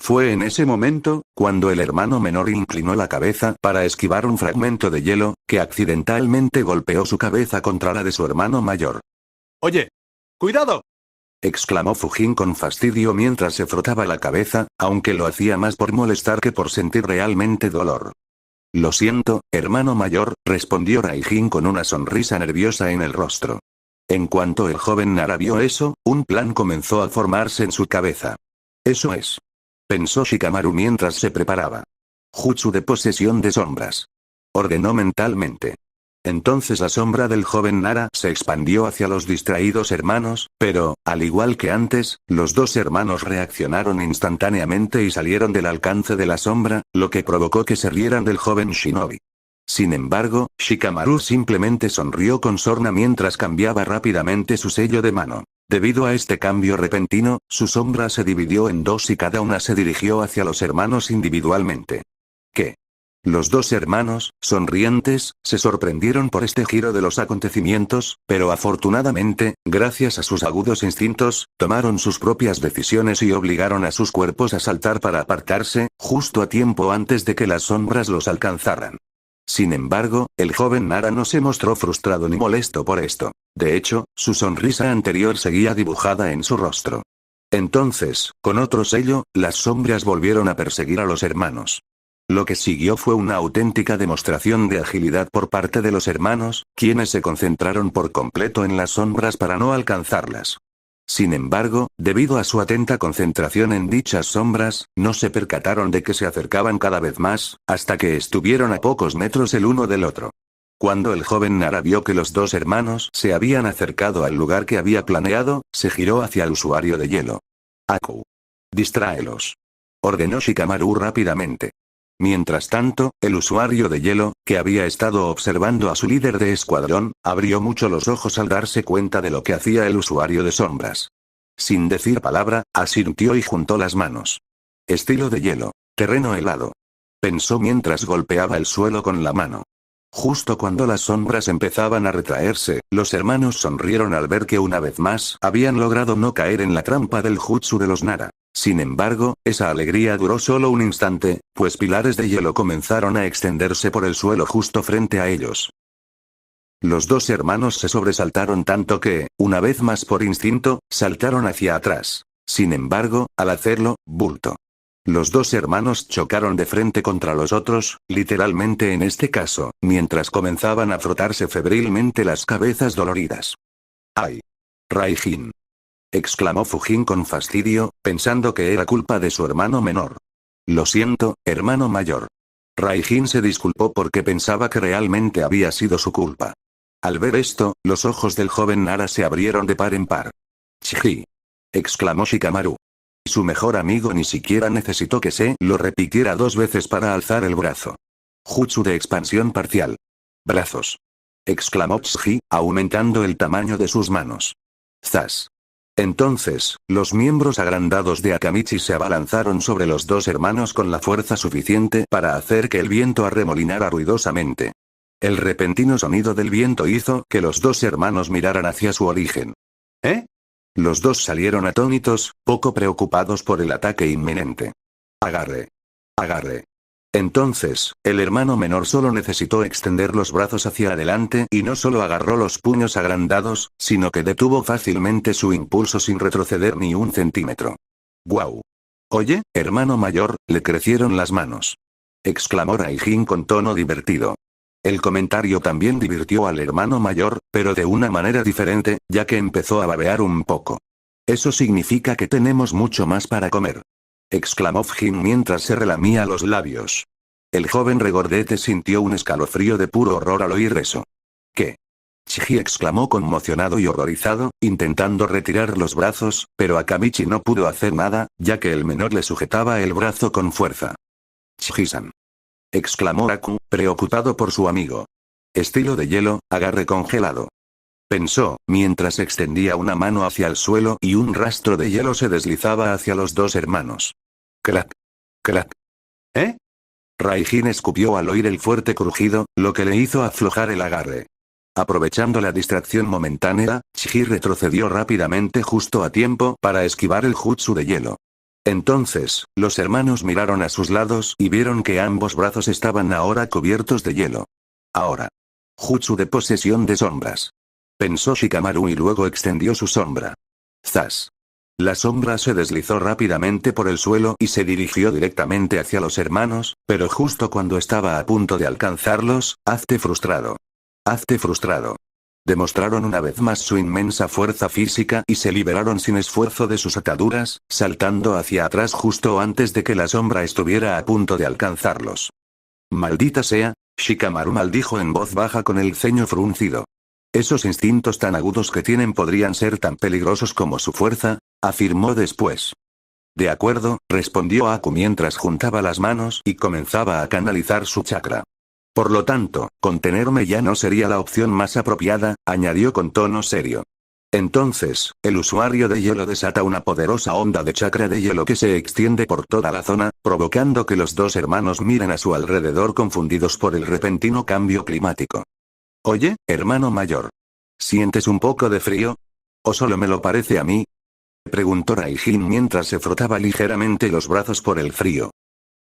Fue en ese momento, cuando el hermano menor inclinó la cabeza para esquivar un fragmento de hielo, que accidentalmente golpeó su cabeza contra la de su hermano mayor. Oye, cuidado, exclamó Fujin con fastidio mientras se frotaba la cabeza, aunque lo hacía más por molestar que por sentir realmente dolor. Lo siento, hermano mayor, respondió Raijin con una sonrisa nerviosa en el rostro. En cuanto el joven Nara vio eso, un plan comenzó a formarse en su cabeza. Eso es. Pensó Shikamaru mientras se preparaba. Jutsu de posesión de sombras. Ordenó mentalmente. Entonces la sombra del joven Nara se expandió hacia los distraídos hermanos, pero, al igual que antes, los dos hermanos reaccionaron instantáneamente y salieron del alcance de la sombra, lo que provocó que se rieran del joven shinobi. Sin embargo, Shikamaru simplemente sonrió con sorna mientras cambiaba rápidamente su sello de mano. Debido a este cambio repentino, su sombra se dividió en dos y cada una se dirigió hacia los hermanos individualmente. ¿Qué? Los dos hermanos, sonrientes, se sorprendieron por este giro de los acontecimientos, pero afortunadamente, gracias a sus agudos instintos, tomaron sus propias decisiones y obligaron a sus cuerpos a saltar para apartarse, justo a tiempo antes de que las sombras los alcanzaran. Sin embargo, el joven Nara no se mostró frustrado ni molesto por esto. De hecho, su sonrisa anterior seguía dibujada en su rostro. Entonces, con otro sello, las sombras volvieron a perseguir a los hermanos. Lo que siguió fue una auténtica demostración de agilidad por parte de los hermanos, quienes se concentraron por completo en las sombras para no alcanzarlas. Sin embargo, debido a su atenta concentración en dichas sombras, no se percataron de que se acercaban cada vez más, hasta que estuvieron a pocos metros el uno del otro. Cuando el joven Nara vio que los dos hermanos se habían acercado al lugar que había planeado, se giró hacia el usuario de hielo. Aku. Distráelos. Ordenó Shikamaru rápidamente. Mientras tanto, el usuario de hielo, que había estado observando a su líder de escuadrón, abrió mucho los ojos al darse cuenta de lo que hacía el usuario de sombras. Sin decir palabra, asintió y juntó las manos. Estilo de hielo. Terreno helado. Pensó mientras golpeaba el suelo con la mano. Justo cuando las sombras empezaban a retraerse, los hermanos sonrieron al ver que una vez más habían logrado no caer en la trampa del jutsu de los Nara. Sin embargo, esa alegría duró solo un instante, pues pilares de hielo comenzaron a extenderse por el suelo justo frente a ellos. Los dos hermanos se sobresaltaron tanto que, una vez más por instinto, saltaron hacia atrás. Sin embargo, al hacerlo, bulto. Los dos hermanos chocaron de frente contra los otros, literalmente en este caso, mientras comenzaban a frotarse febrilmente las cabezas doloridas. ¡Ay! Raijin. Exclamó Fujin con fastidio, pensando que era culpa de su hermano menor. Lo siento, hermano mayor. Raijin se disculpó porque pensaba que realmente había sido su culpa. Al ver esto, los ojos del joven Nara se abrieron de par en par. Chiji. Exclamó Shikamaru. Su mejor amigo ni siquiera necesitó que se lo repitiera dos veces para alzar el brazo. Jutsu de expansión parcial. Brazos. Exclamó Chiji, aumentando el tamaño de sus manos. Zas. Entonces, los miembros agrandados de Akamichi se abalanzaron sobre los dos hermanos con la fuerza suficiente para hacer que el viento arremolinara ruidosamente. El repentino sonido del viento hizo que los dos hermanos miraran hacia su origen. ¿Eh? Los dos salieron atónitos, poco preocupados por el ataque inminente. Agarre. Agarre. Entonces, el hermano menor solo necesitó extender los brazos hacia adelante y no solo agarró los puños agrandados, sino que detuvo fácilmente su impulso sin retroceder ni un centímetro. ¡Guau! Oye, hermano mayor, le crecieron las manos. Exclamó Raijin con tono divertido. El comentario también divirtió al hermano mayor, pero de una manera diferente, ya que empezó a babear un poco. Eso significa que tenemos mucho más para comer. Exclamó Fujin mientras se relamía los labios. El joven regordete sintió un escalofrío de puro horror al oír eso. ¿Qué? Chiji exclamó conmocionado y horrorizado, intentando retirar los brazos, pero Akamichi no pudo hacer nada, ya que el menor le sujetaba el brazo con fuerza. Chiji-san. Exclamó Aku, preocupado por su amigo. Estilo de hielo, agarre congelado. Pensó, mientras extendía una mano hacia el suelo y un rastro de hielo se deslizaba hacia los dos hermanos. Crack. Crack. ¿Eh? Raijin escupió al oír el fuerte crujido, lo que le hizo aflojar el agarre. Aprovechando la distracción momentánea, Chiji retrocedió rápidamente justo a tiempo para esquivar el jutsu de hielo. Entonces, los hermanos miraron a sus lados y vieron que ambos brazos estaban ahora cubiertos de hielo. Ahora. Jutsu de posesión de sombras. Pensó Shikamaru y luego extendió su sombra. Zas. La sombra se deslizó rápidamente por el suelo y se dirigió directamente hacia los hermanos, pero justo cuando estaba a punto de alcanzarlos, hazte frustrado. Hazte frustrado. Demostraron una vez más su inmensa fuerza física y se liberaron sin esfuerzo de sus ataduras, saltando hacia atrás justo antes de que la sombra estuviera a punto de alcanzarlos. Maldita sea, Shikamaru maldijo en voz baja con el ceño fruncido. Esos instintos tan agudos que tienen podrían ser tan peligrosos como su fuerza, afirmó después. De acuerdo, respondió Aku mientras juntaba las manos y comenzaba a canalizar su chakra. Por lo tanto, contenerme ya no sería la opción más apropiada, añadió con tono serio. Entonces, el usuario de hielo desata una poderosa onda de chakra de hielo que se extiende por toda la zona, provocando que los dos hermanos miren a su alrededor confundidos por el repentino cambio climático. Oye, hermano mayor. ¿Sientes un poco de frío? ¿O solo me lo parece a mí? Preguntó Raijin mientras se frotaba ligeramente los brazos por el frío.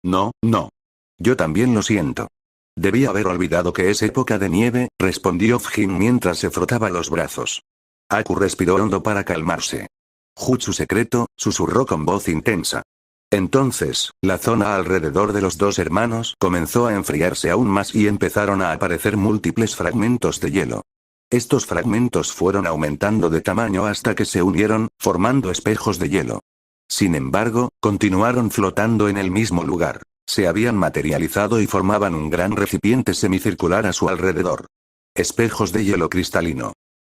No, no. Yo también lo siento. Debí haber olvidado que es época de nieve, respondió Fjin mientras se frotaba los brazos. Aku respiró hondo para calmarse. Jutsu secreto, susurró con voz intensa. Entonces, la zona alrededor de los dos hermanos comenzó a enfriarse aún más y empezaron a aparecer múltiples fragmentos de hielo. Estos fragmentos fueron aumentando de tamaño hasta que se unieron, formando espejos de hielo. Sin embargo, continuaron flotando en el mismo lugar. Se habían materializado y formaban un gran recipiente semicircular a su alrededor. Espejos de hielo cristalino.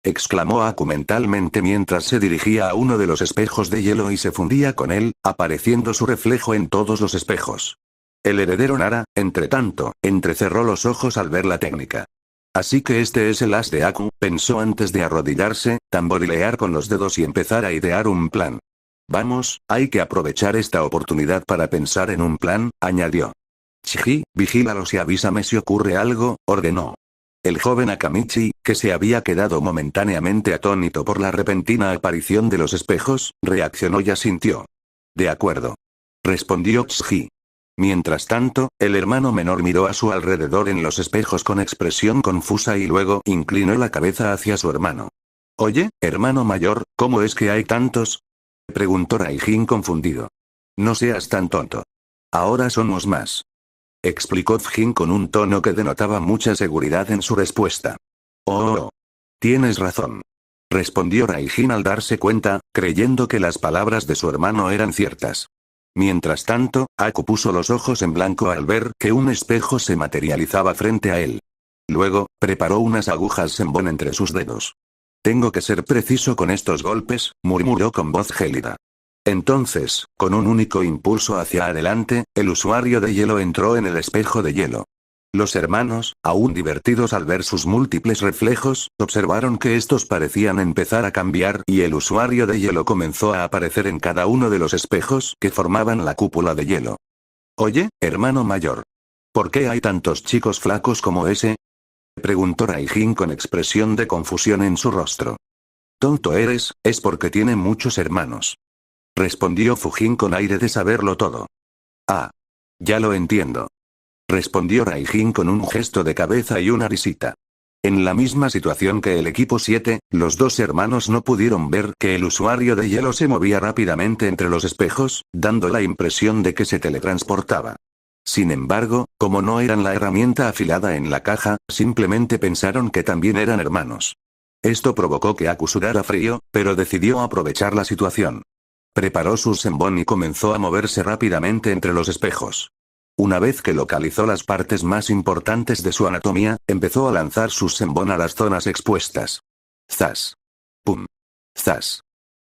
Exclamó Aku mentalmente mientras se dirigía a uno de los espejos de hielo y se fundía con él, apareciendo su reflejo en todos los espejos. El heredero Nara, entretanto, entrecerró los ojos al ver la técnica. Así que este es el as de Aku, pensó antes de arrodillarse, tamborilear con los dedos y empezar a idear un plan. Vamos, hay que aprovechar esta oportunidad para pensar en un plan, añadió. Chiji, vigílalos y avísame si ocurre algo, ordenó. El joven Akamichi, que se había quedado momentáneamente atónito por la repentina aparición de los espejos, reaccionó y asintió. De acuerdo. Respondió Chiji. Mientras tanto, el hermano menor miró a su alrededor en los espejos con expresión confusa y luego inclinó la cabeza hacia su hermano. Oye, hermano mayor, ¿cómo es que hay tantos? Preguntó Raijin confundido. No seas tan tonto. Ahora somos más. Explicó Fjin con un tono que denotaba mucha seguridad en su respuesta. Oh. Tienes razón. Respondió Raijin al darse cuenta, creyendo que las palabras de su hermano eran ciertas. Mientras tanto, Aku puso los ojos en blanco al ver que un espejo se materializaba frente a él. Luego, preparó unas agujas Senbon entre sus dedos. Tengo que ser preciso con estos golpes, murmuró con voz gélida. Entonces, con un único impulso hacia adelante, el usuario de hielo entró en el espejo de hielo. Los hermanos, aún divertidos al ver sus múltiples reflejos, observaron que estos parecían empezar a cambiar y el usuario de hielo comenzó a aparecer en cada uno de los espejos que formaban la cúpula de hielo. Oye, hermano mayor. ¿Por qué hay tantos chicos flacos como ese? Preguntó Raijin con expresión de confusión en su rostro. Tonto eres, es porque tiene muchos hermanos. Respondió Fujin con aire de saberlo todo. Ah. Ya lo entiendo. Respondió Raijin con un gesto de cabeza y una risita. En la misma situación que el equipo 7, los dos hermanos no pudieron ver que el usuario de hielo se movía rápidamente entre los espejos, dando la impresión de que se teletransportaba. Sin embargo, como no eran la herramienta afilada en la caja, simplemente pensaron que también eran hermanos. Esto provocó que Aku sudara frío, pero decidió aprovechar la situación. Preparó su Senbon y comenzó a moverse rápidamente entre los espejos. Una vez que localizó las partes más importantes de su anatomía, empezó a lanzar su Senbon a las zonas expuestas. Zas. Pum. Zas.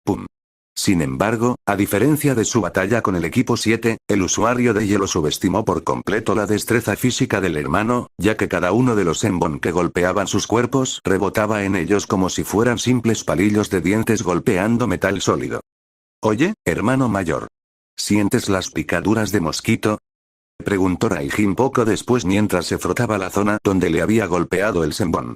Pum. Sin embargo, a diferencia de su batalla con el equipo 7, el usuario de hielo subestimó por completo la destreza física del hermano, ya que cada uno de los Senbon que golpeaban sus cuerpos rebotaba en ellos como si fueran simples palillos de dientes golpeando metal sólido. Oye, hermano mayor. ¿Sientes las picaduras de mosquito? Preguntó Raijin poco después mientras se frotaba la zona donde le había golpeado el Senbon.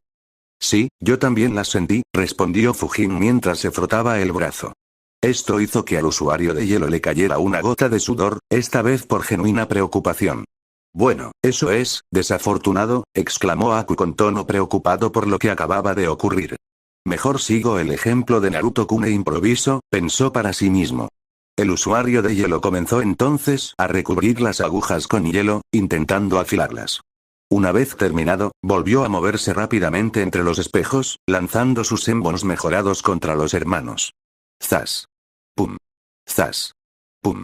Sí, yo también las sentí, respondió Fujin mientras se frotaba el brazo. Esto hizo que al usuario de hielo le cayera una gota de sudor, esta vez por genuina preocupación. Bueno, eso es, desafortunado, exclamó Aku con tono preocupado por lo que acababa de ocurrir. Mejor sigo el ejemplo de Naruto-kun e improviso, pensó para sí mismo. El usuario de hielo comenzó entonces a recubrir las agujas con hielo, intentando afilarlas. Una vez terminado, volvió a moverse rápidamente entre los espejos, lanzando sus Senbons mejorados contra los hermanos. Zas. Pum. Zas. Pum.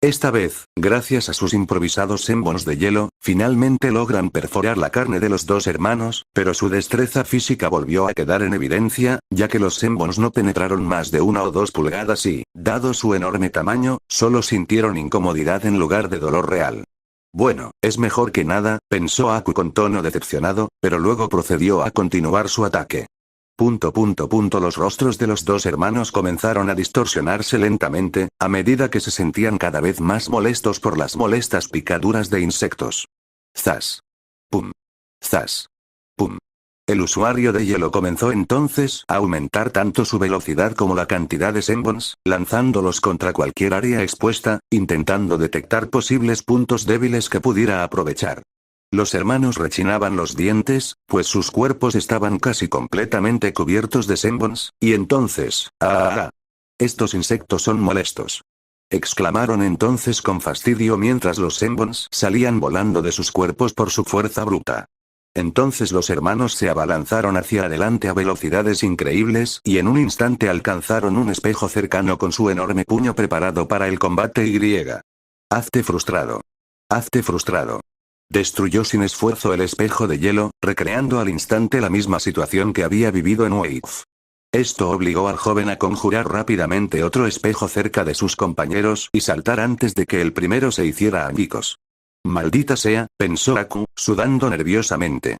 Esta vez, gracias a sus improvisados Senbons de hielo, finalmente logran perforar la carne de los dos hermanos, pero su destreza física volvió a quedar en evidencia, ya que los Senbons no penetraron más de 1 o 2 pulgadas y, dado su enorme tamaño, solo sintieron incomodidad en lugar de dolor real. Bueno, es mejor que nada, pensó Aku con tono decepcionado, pero luego procedió a continuar su ataque. Los rostros de los dos hermanos comenzaron a distorsionarse lentamente, a medida que se sentían cada vez más molestos por las molestas picaduras de insectos. Zas. Pum. Zas. Pum. El usuario de hielo comenzó entonces a aumentar tanto su velocidad como la cantidad de Senbons, lanzándolos contra cualquier área expuesta, intentando detectar posibles puntos débiles que pudiera aprovechar. Los hermanos rechinaban los dientes, pues sus cuerpos estaban casi completamente cubiertos de Senbons, y entonces, ¡ah! Estos insectos son molestos. Exclamaron entonces con fastidio mientras los Senbons salían volando de sus cuerpos por su fuerza bruta. Entonces los hermanos se abalanzaron hacia adelante a velocidades increíbles y en un instante alcanzaron un espejo cercano con su enorme puño preparado para el combate y. Hazte frustrado. Hazte frustrado. Destruyó sin esfuerzo el espejo de hielo, recreando al instante la misma situación que había vivido en Weif. Esto obligó al joven a conjurar rápidamente otro espejo cerca de sus compañeros y saltar antes de que el primero se hiciera añicos. Maldita sea, pensó Aku, sudando nerviosamente.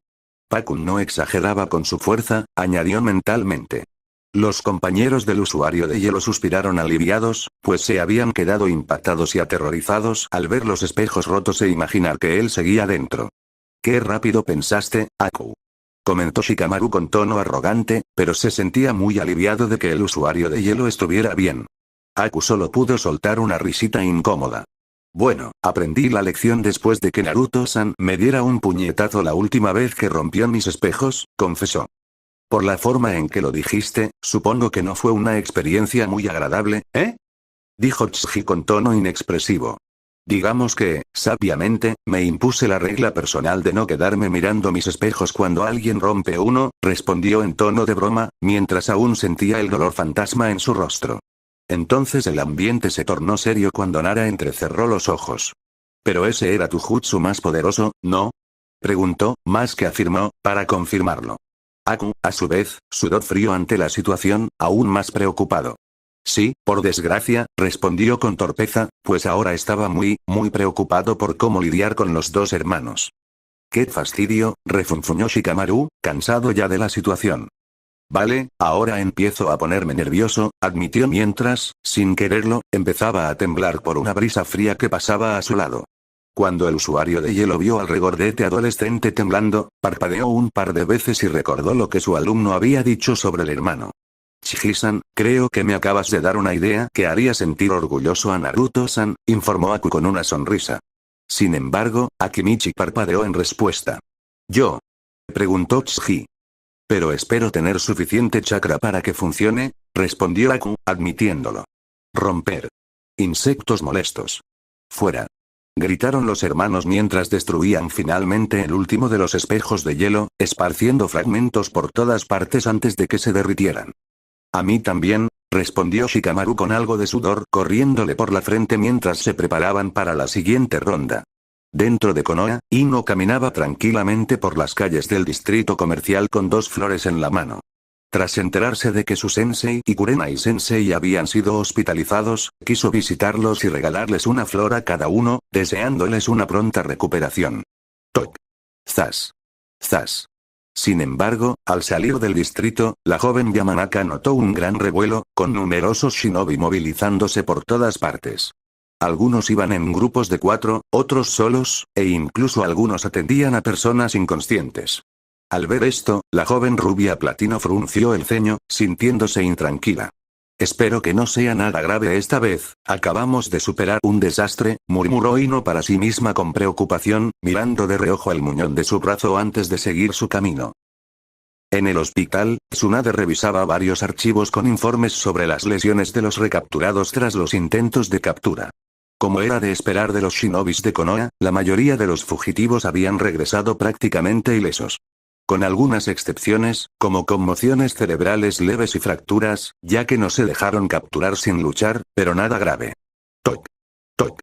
Pakun no exageraba con su fuerza, añadió mentalmente. Los compañeros del usuario de hielo suspiraron aliviados, pues se habían quedado impactados y aterrorizados al ver los espejos rotos e imaginar que él seguía dentro. «Qué rápido pensaste, Aku», comentó Shikamaru con tono arrogante, pero se sentía muy aliviado de que el usuario de hielo estuviera bien. Aku solo pudo soltar una risita incómoda. Bueno, aprendí la lección después de que Naruto-san me diera un puñetazo la última vez que rompió mis espejos, confesó. Por la forma en que lo dijiste, supongo que no fue una experiencia muy agradable, ¿eh? Dijo Tsuji con tono inexpresivo. Digamos que, sabiamente, me impuse la regla personal de no quedarme mirando mis espejos cuando alguien rompe uno, respondió en tono de broma, mientras aún sentía el dolor fantasma en su rostro. Entonces el ambiente se tornó serio cuando Nara entrecerró los ojos. ¿Pero ese era tu jutsu más poderoso, no? Preguntó, más que afirmó, para confirmarlo. Aku, a su vez, sudó frío ante la situación, aún más preocupado. Sí, por desgracia, respondió con torpeza, pues ahora estaba muy preocupado por cómo lidiar con los dos hermanos. ¡Qué fastidio!, refunfuñó Shikamaru, cansado ya de la situación. Vale, ahora empiezo a ponerme nervioso, admitió mientras, sin quererlo, empezaba a temblar por una brisa fría que pasaba a su lado. Cuando el usuario de hielo vio al regordete adolescente temblando, parpadeó un par de veces y recordó lo que su alumno había dicho sobre el hermano. Chiji-san, creo que me acabas de dar una idea que haría sentir orgulloso a Naruto-san, informó Aku con una sonrisa. Sin embargo, Akimichi parpadeó en respuesta. ¿Yo? Preguntó Tsuji. Pero espero tener suficiente chakra para que funcione, respondió Aku, admitiéndolo. Romper. Insectos molestos. Fuera. Gritaron los hermanos mientras destruían finalmente el último de los espejos de hielo, esparciendo fragmentos por todas partes antes de que se derritieran. A mí también, respondió Shikamaru con algo de sudor corriéndole por la frente mientras se preparaban para la siguiente ronda. Dentro de Konoha, Ino caminaba tranquilamente por las calles del distrito comercial con 2 flores en la mano. Tras enterarse de que su sensei y Kurenai-sensei habían sido hospitalizados, quiso visitarlos y regalarles una flor a cada uno, deseándoles una pronta recuperación. Toc. Zas. Zas. Sin embargo, al salir del distrito, la joven Yamanaka notó un gran revuelo, con numerosos shinobi movilizándose por todas partes. Algunos iban en grupos de 4, otros solos, e incluso algunos atendían a personas inconscientes. Al ver esto, la joven rubia platino frunció el ceño, sintiéndose intranquila. Espero que no sea nada grave esta vez, acabamos de superar un desastre, murmuró Ino para sí misma con preocupación, mirando de reojo el muñón de su brazo antes de seguir su camino. En el hospital, Tsunade revisaba varios archivos con informes sobre las lesiones de los recapturados tras los intentos de captura. Como era de esperar de los shinobis de Konoha, la mayoría de los fugitivos habían regresado prácticamente ilesos. Con algunas excepciones, como conmociones cerebrales leves y fracturas, ya que no se dejaron capturar sin luchar, pero nada grave. Toc. Toc.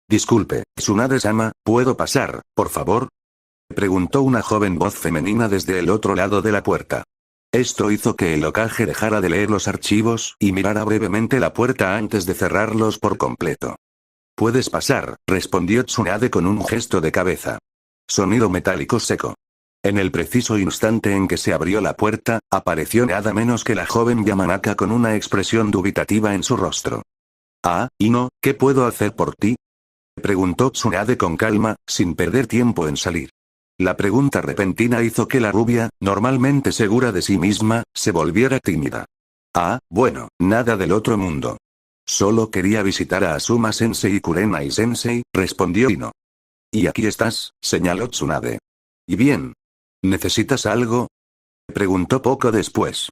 Disculpe, Tsunade-sama, ¿puedo pasar, por favor? Preguntó una joven voz femenina desde el otro lado de la puerta. Esto hizo que el Hokage dejara de leer los archivos y mirara brevemente la puerta antes de cerrarlos por completo. Puedes pasar, respondió Tsunade con un gesto de cabeza. Sonido metálico seco. En el preciso instante en que se abrió la puerta, apareció nada menos que la joven Yamanaka con una expresión dubitativa en su rostro. Ah, Ino, ¿qué puedo hacer por ti? Preguntó Tsunade con calma, sin perder tiempo en salir. La pregunta repentina hizo que la rubia, normalmente segura de sí misma, se volviera tímida. Ah, bueno, nada del otro mundo. Solo quería visitar a Asuma Sensei y Kurenai Sensei, respondió Ino. Y aquí estás, señaló Tsunade. ¿Y bien? ¿Necesitas algo? Preguntó poco después.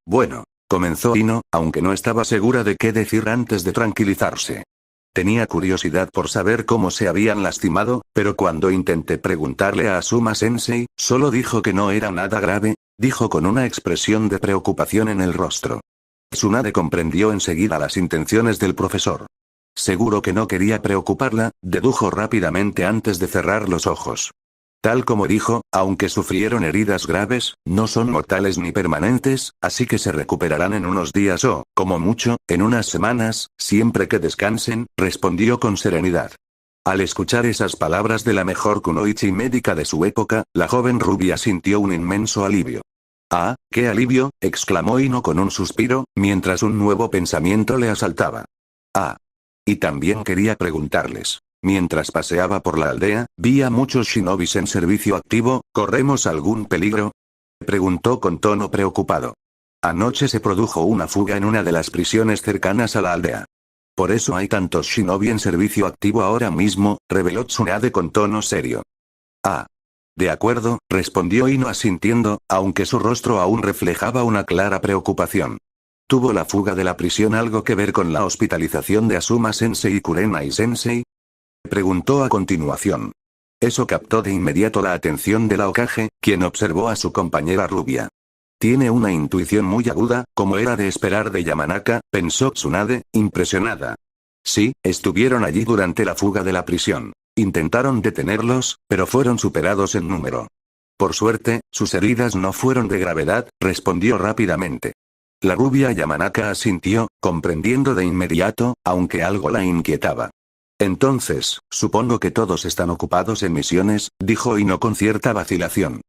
Bueno, comenzó Ino, aunque no estaba segura de qué decir antes de tranquilizarse. Tenía curiosidad por saber cómo se habían lastimado, pero cuando intenté preguntarle a Asuma Sensei, solo dijo que no era nada grave, dijo con una expresión de preocupación en el rostro. Tsunade comprendió enseguida las intenciones del profesor. Seguro que no quería preocuparla, dedujo rápidamente antes de cerrar los ojos. Tal como dijo, aunque sufrieron heridas graves, no son mortales ni permanentes, así que se recuperarán en unos días o, como mucho, en unas semanas, siempre que descansen, respondió con serenidad. Al escuchar esas palabras de la mejor kunoichi médica de su época, la joven rubia sintió un inmenso alivio. «Ah, qué alivio», exclamó Ino con un suspiro, mientras un nuevo pensamiento le asaltaba. «Ah. Y también quería preguntarles. Mientras paseaba por la aldea, vi a muchos shinobis en servicio activo, ¿corremos algún peligro?», preguntó con tono preocupado. Anoche se produjo una fuga en una de las prisiones cercanas a la aldea. Por eso hay tantos shinobi en servicio activo ahora mismo, reveló Tsunade con tono serio. «Ah. De acuerdo», respondió Ino asintiendo, aunque su rostro aún reflejaba una clara preocupación. ¿Tuvo la fuga de la prisión algo que ver con la hospitalización de Asuma Sensei y Kurenai Sensei?, preguntó a continuación. Eso captó de inmediato la atención de la Hokage, quien observó a su compañera rubia. Tiene una intuición muy aguda, como era de esperar de Yamanaka, pensó Tsunade, impresionada. Sí, estuvieron allí durante la fuga de la prisión. Intentaron detenerlos, pero fueron superados en número. Por suerte, sus heridas no fueron de gravedad, respondió rápidamente. La rubia Yamanaka asintió, comprendiendo de inmediato, aunque algo la inquietaba. Entonces, supongo que todos están ocupados en misiones, dijo Ino con cierta vacilación.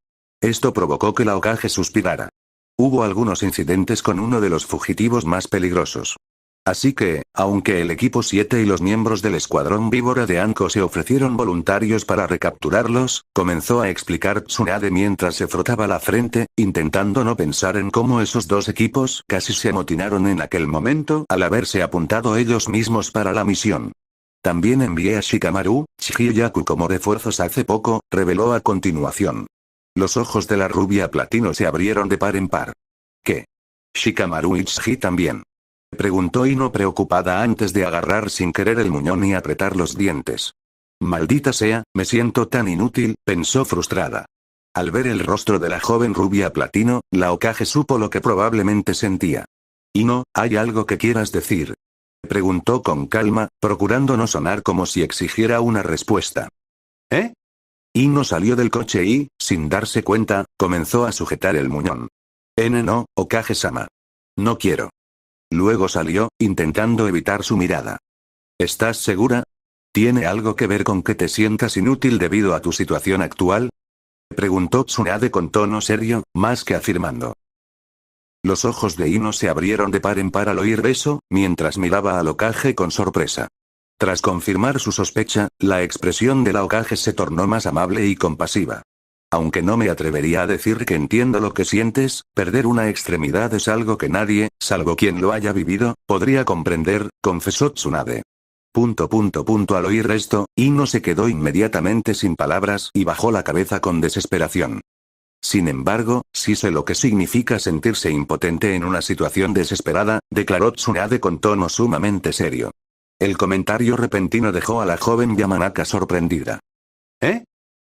Esto provocó que la Hokage suspirara. Hubo algunos incidentes con uno de los fugitivos más peligrosos. Así que, aunque el equipo 7 y los miembros del escuadrón víbora de Anko se ofrecieron voluntarios para recapturarlos, comenzó a explicar Tsunade mientras se frotaba la frente, intentando no pensar en cómo esos dos equipos casi se amotinaron en aquel momento al haberse apuntado ellos mismos para la misión. También envié a Shikamaru, Chiji y Yaku como refuerzos hace poco, reveló a continuación. Los ojos de la rubia platino se abrieron de par en par. ¿Qué? ¿Shikamaru y Chiji también?, preguntó Ino preocupada antes de agarrar sin querer el muñón y apretar los dientes. Maldita sea, me siento tan inútil, pensó frustrada. Al ver el rostro de la joven rubia platino, la Hokage supo lo que probablemente sentía. Ino, ¿hay algo que quieras decir?, preguntó con calma, procurando no sonar como si exigiera una respuesta. ¿Eh? Ino salió del coche y, sin darse cuenta, comenzó a sujetar el muñón. No, Hokage-sama. No quiero. Luego salió, intentando evitar su mirada. ¿Estás segura? ¿Tiene algo que ver con que te sientas inútil debido a tu situación actual?, preguntó Tsunade con tono serio, más que afirmando. Los ojos de Ino se abrieron de par en par al oír eso, mientras miraba al Hokage con sorpresa. Tras confirmar su sospecha, la expresión de la Hokage se tornó más amable y compasiva. Aunque no me atrevería a decir que entiendo lo que sientes, perder una extremidad es algo que nadie, salvo quien lo haya vivido, podría comprender, confesó Tsunade. Al oír esto, Ino se quedó inmediatamente sin palabras y bajó la cabeza con desesperación. Sin embargo, sí sé lo que significa sentirse impotente en una situación desesperada, declaró Tsunade con tono sumamente serio. El comentario repentino dejó a la joven Yamanaka sorprendida. ¿Eh?,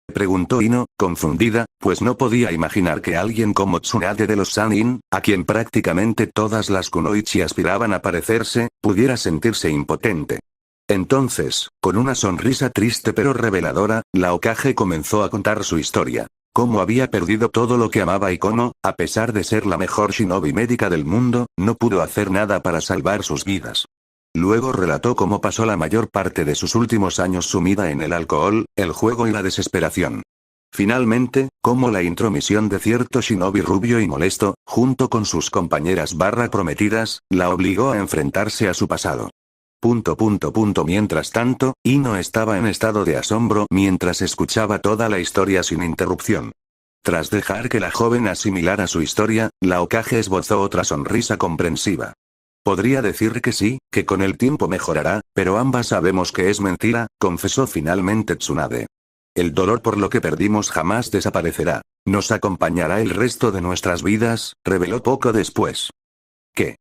preguntó Ino, confundida, pues no podía imaginar que alguien como Tsunade de los Sannin, a quien prácticamente todas las kunoichi aspiraban a parecerse, pudiera sentirse impotente. Entonces, con una sonrisa triste pero reveladora, la Hokage comenzó a contar su historia. Cómo había perdido todo lo que amaba y cómo, a pesar de ser la mejor shinobi médica del mundo, no pudo hacer nada para salvar sus vidas. Luego relató cómo pasó la mayor parte de sus últimos años sumida en el alcohol, el juego y la desesperación. Finalmente, cómo la intromisión de cierto shinobi rubio y molesto, junto con sus compañeras prometidas, la obligó a enfrentarse a su pasado. Mientras tanto, Ino estaba en estado de asombro mientras escuchaba toda la historia sin interrupción. Tras dejar que la joven asimilara su historia, la Hokage esbozó otra sonrisa comprensiva. Podría decir que sí, que con el tiempo mejorará, pero ambas sabemos que es mentira, confesó finalmente Tsunade. El dolor por lo que perdimos jamás desaparecerá. Nos acompañará el resto de nuestras vidas, reveló poco después. ¿Qué?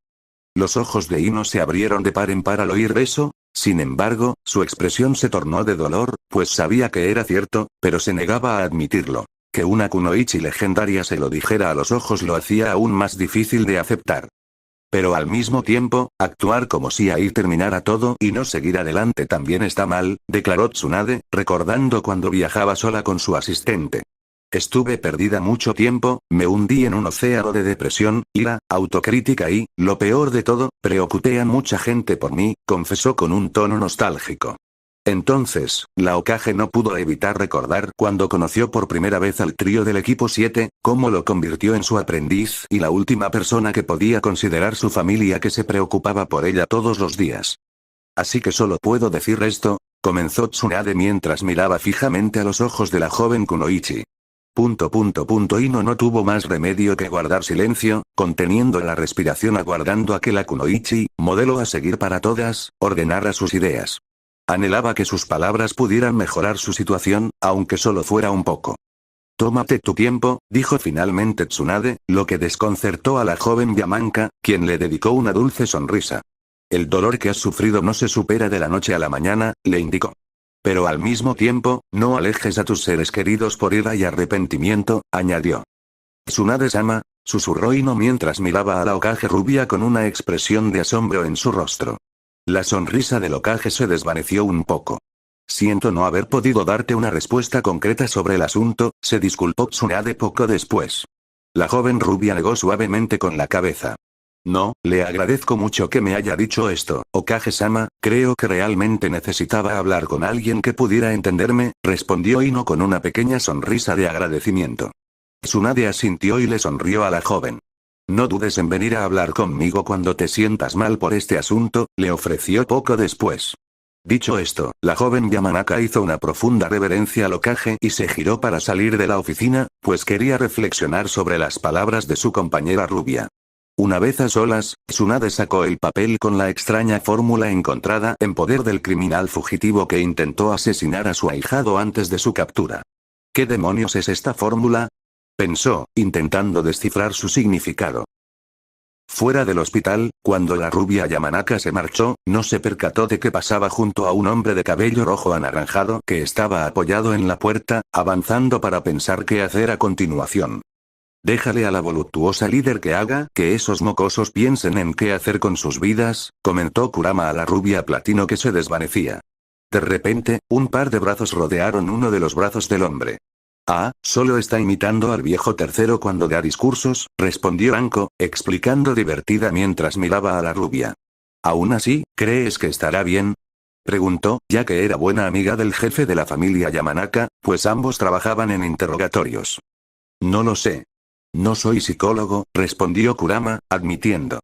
Los ojos de Ino se abrieron de par en par al oír eso. Sin embargo, su expresión se tornó de dolor, pues sabía que era cierto, pero se negaba a admitirlo. Que una kunoichi legendaria se lo dijera a los ojos lo hacía aún más difícil de aceptar. Pero al mismo tiempo, actuar como si ahí terminara todo y no seguir adelante también está mal, declaró Tsunade, recordando cuando viajaba sola con su asistente. Estuve perdida mucho tiempo, me hundí en un océano de depresión, ira, autocrítica y, lo peor de todo, preocupé a mucha gente por mí, confesó con un tono nostálgico. Entonces, la Hokage no pudo evitar recordar cuando conoció por primera vez al trío del equipo 7, cómo lo convirtió en su aprendiz y la última persona que podía considerar su familia que se preocupaba por ella todos los días. Así que solo puedo decir esto, comenzó Tsunade mientras miraba fijamente a los ojos de la joven kunoichi. Ino no tuvo más remedio que guardar silencio, conteniendo la respiración aguardando a que la kunoichi, modelo a seguir para todas, ordenara sus ideas. Anhelaba que sus palabras pudieran mejorar su situación, aunque solo fuera un poco. Tómate tu tiempo, dijo finalmente Tsunade, lo que desconcertó a la joven Yamanka, quien le dedicó una dulce sonrisa. El dolor que has sufrido no se supera de la noche a la mañana, le indicó. Pero al mismo tiempo, no alejes a tus seres queridos por ira y arrepentimiento, añadió. Tsunade-sama, susurró Ino mientras miraba a la Hokage rubia con una expresión de asombro en su rostro. La sonrisa del Hokage se desvaneció un poco. Siento no haber podido darte una respuesta concreta sobre el asunto, se disculpó Tsunade poco después. La joven rubia negó suavemente con la cabeza. No, le agradezco mucho que me haya dicho esto, Hokage-sama, creo que realmente necesitaba hablar con alguien que pudiera entenderme, respondió Ino con una pequeña sonrisa de agradecimiento. Tsunade asintió y le sonrió a la joven. No dudes en venir a hablar conmigo cuando te sientas mal por este asunto, le ofreció poco después. Dicho esto, la joven Yamanaka hizo una profunda reverencia al Hokage y se giró para salir de la oficina, pues quería reflexionar sobre las palabras de su compañera rubia. Una vez a solas, Tsunade sacó el papel con la extraña fórmula encontrada en poder del criminal fugitivo que intentó asesinar a su ahijado antes de su captura. ¿Qué demonios es esta fórmula?, pensó, intentando descifrar su significado. Fuera del hospital, cuando la rubia Yamanaka se marchó, no se percató de que pasaba junto a un hombre de cabello rojo anaranjado que estaba apoyado en la puerta, avanzando para pensar qué hacer a continuación. Déjale a la voluptuosa líder que haga que esos mocosos piensen en qué hacer con sus vidas, comentó Kurama a la rubia platino que se desvanecía. De repente, un par de brazos rodearon uno de los brazos del hombre. Ah, solo está imitando al viejo tercero cuando da discursos, respondió Anko, explicando divertida mientras miraba a la rubia. ¿Aún así, crees que estará bien?, preguntó, ya que era buena amiga del jefe de la familia Yamanaka, pues ambos trabajaban en interrogatorios. No lo sé. No soy psicólogo, respondió Kurama, admitiendo.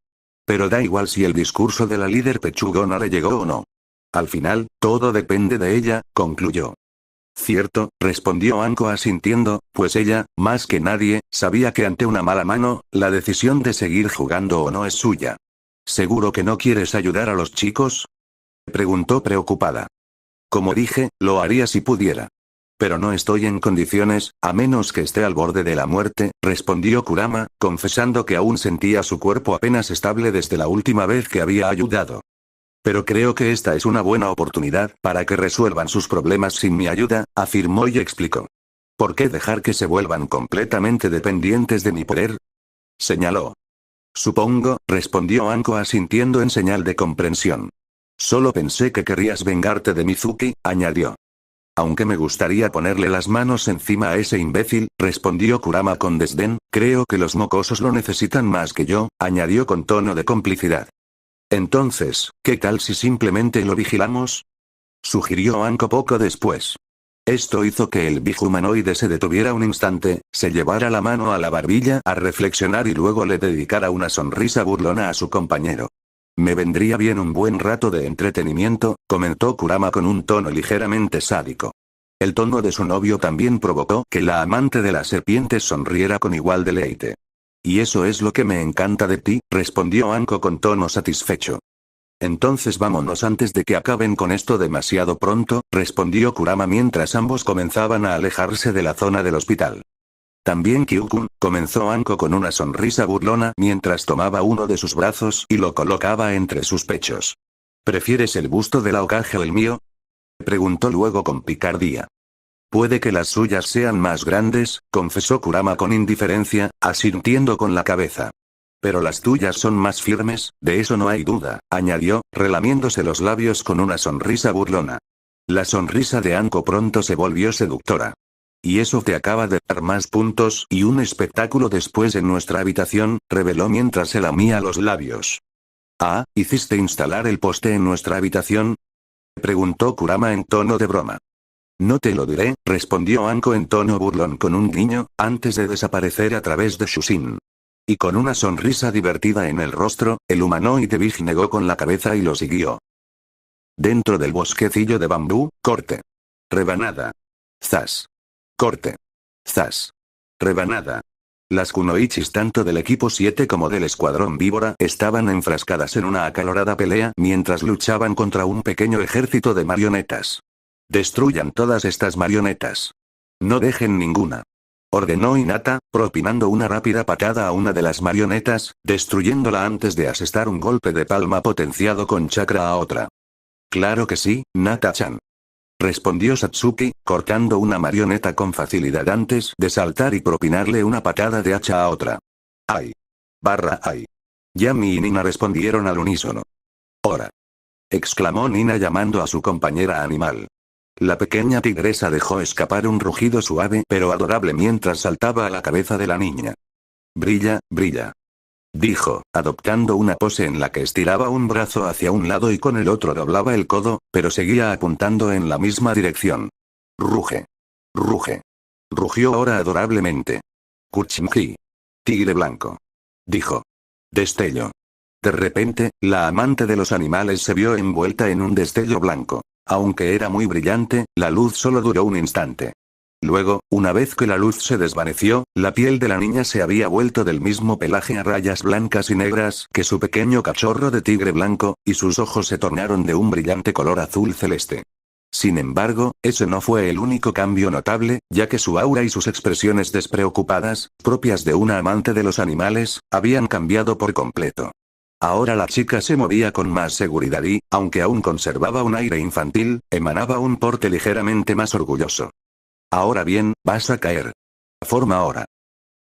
Pero da igual si el discurso de la líder pechugona le llegó o no. Al final, todo depende de ella, concluyó. Cierto, respondió Anko asintiendo, pues ella, más que nadie, sabía que ante una mala mano, la decisión de seguir jugando o no es suya. ¿Seguro que no quieres ayudar a los chicos?, preguntó preocupada. Como dije, lo haría si pudiera. Pero no estoy en condiciones, a menos que esté al borde de la muerte, respondió Kurama, confesando que aún sentía su cuerpo apenas estable desde la última vez que había ayudado. Pero creo que esta es una buena oportunidad para que resuelvan sus problemas sin mi ayuda, afirmó y explicó. ¿Por qué dejar que se vuelvan completamente dependientes de mi poder?, señaló. Supongo, respondió Anko asintiendo en señal de comprensión. Solo pensé que querrías vengarte de Mizuki, añadió. Aunque me gustaría ponerle las manos encima a ese imbécil, respondió Kurama con desdén, creo que los mocosos lo necesitan más que yo, añadió con tono de complicidad. Entonces, ¿qué tal si simplemente lo vigilamos? Sugirió Anko poco después. Esto hizo que el viejo humanoide se detuviera un instante, se llevara la mano a la barbilla a reflexionar y luego le dedicara una sonrisa burlona a su compañero. Me vendría bien un buen rato de entretenimiento, comentó Kurama con un tono ligeramente sádico. El tono de su novio también provocó que la amante de las serpientes sonriera con igual deleite. Y eso es lo que me encanta de ti, respondió Anko con tono satisfecho. Entonces vámonos antes de que acaben con esto demasiado pronto, respondió Kurama mientras ambos comenzaban a alejarse de la zona del hospital. También Kyukun, comenzó Anko con una sonrisa burlona mientras tomaba uno de sus brazos y lo colocaba entre sus pechos. ¿Prefieres el busto de la Hokage o el mío? Preguntó luego con picardía. Puede que las suyas sean más grandes, confesó Kurama con indiferencia, asintiendo con la cabeza. Pero las tuyas son más firmes, de eso no hay duda, añadió, relamiéndose los labios con una sonrisa burlona. La sonrisa de Anko pronto se volvió seductora. Y eso te acaba de dar más puntos y un espectáculo después en nuestra habitación, reveló mientras se lamía los labios. Ah, ¿hiciste instalar el poste en nuestra habitación? Preguntó Kurama en tono de broma. No te lo diré, respondió Anko en tono burlón con un guiño, antes de desaparecer a través de Shushin. Y con una sonrisa divertida en el rostro, el humanoide Big negó con la cabeza y lo siguió. Dentro del bosquecillo de bambú, corte. Rebanada. Zas. Corte. Zas. Rebanada. Las kunoichis tanto del equipo 7 como del escuadrón víbora estaban enfrascadas en una acalorada pelea mientras luchaban contra un pequeño ejército de marionetas. Destruyan todas estas marionetas. No dejen ninguna. Ordenó Hinata, propinando una rápida patada a una de las marionetas, destruyéndola antes de asestar un golpe de palma potenciado con chakra a otra. Claro que sí, Nata-chan. Respondió Satsuki, cortando una marioneta con facilidad antes de saltar y propinarle una patada de hacha a otra. ¡Ay! ¡Ay! Yami y Nina respondieron al unísono. ¡Hora! Exclamó Nina llamando a su compañera animal. La pequeña tigresa dejó escapar un rugido suave pero adorable mientras saltaba a la cabeza de la niña. Brilla, brilla. Dijo, adoptando una pose en la que estiraba un brazo hacia un lado y con el otro doblaba el codo, pero seguía apuntando en la misma dirección. Ruge. Ruge. Rugió ahora adorablemente. Kuchimki. Tigre blanco. Dijo. Destello. De repente, la amante de los animales se vio envuelta en un destello blanco. Aunque era muy brillante, la luz solo duró un instante. Luego, una vez que la luz se desvaneció, la piel de la niña se había vuelto del mismo pelaje a rayas blancas y negras que su pequeño cachorro de tigre blanco, y sus ojos se tornaron de un brillante color azul celeste. Sin embargo, ese no fue el único cambio notable, ya que su aura y sus expresiones despreocupadas, propias de una amante de los animales, habían cambiado por completo. Ahora la chica se movía con más seguridad y, aunque aún conservaba un aire infantil, emanaba un porte ligeramente más orgulloso. Ahora bien, vas a caer. Forma ahora.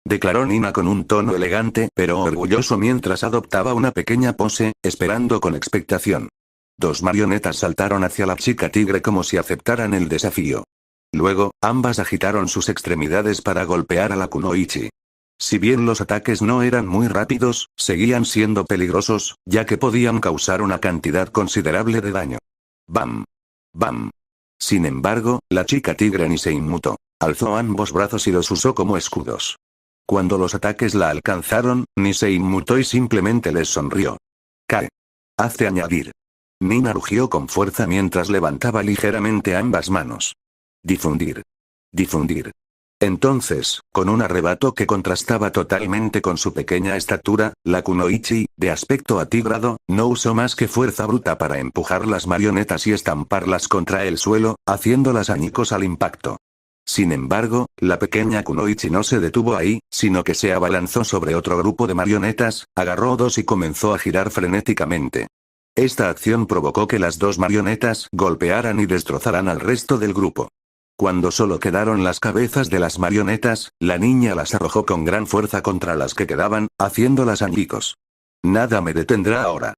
Declaró Nina con un tono elegante pero orgulloso mientras adoptaba una pequeña pose, esperando con expectación. Dos marionetas saltaron hacia la chica tigre como si aceptaran el desafío. Luego, ambas agitaron sus extremidades para golpear a la kunoichi. Si bien los ataques no eran muy rápidos, seguían siendo peligrosos, ya que podían causar una cantidad considerable de daño. ¡Bam! ¡Bam! Sin embargo, la chica tigre ni se inmutó. Alzó ambos brazos y los usó como escudos. Cuando los ataques la alcanzaron, ni se inmutó y simplemente les sonrió. Cae. Hace añadir. Nina rugió con fuerza mientras levantaba ligeramente ambas manos. Difundir. Difundir. Entonces, con un arrebato que contrastaba totalmente con su pequeña estatura, la kunoichi, de aspecto atigrado, no usó más que fuerza bruta para empujar las marionetas y estamparlas contra el suelo, haciéndolas añicos al impacto. Sin embargo, la pequeña kunoichi no se detuvo ahí, sino que se abalanzó sobre otro grupo de marionetas, agarró dos y comenzó a girar frenéticamente. Esta acción provocó que las dos marionetas golpearan y destrozaran al resto del grupo. Cuando solo quedaron las cabezas de las marionetas, la niña las arrojó con gran fuerza contra las que quedaban, haciéndolas añicos. Nada me detendrá ahora.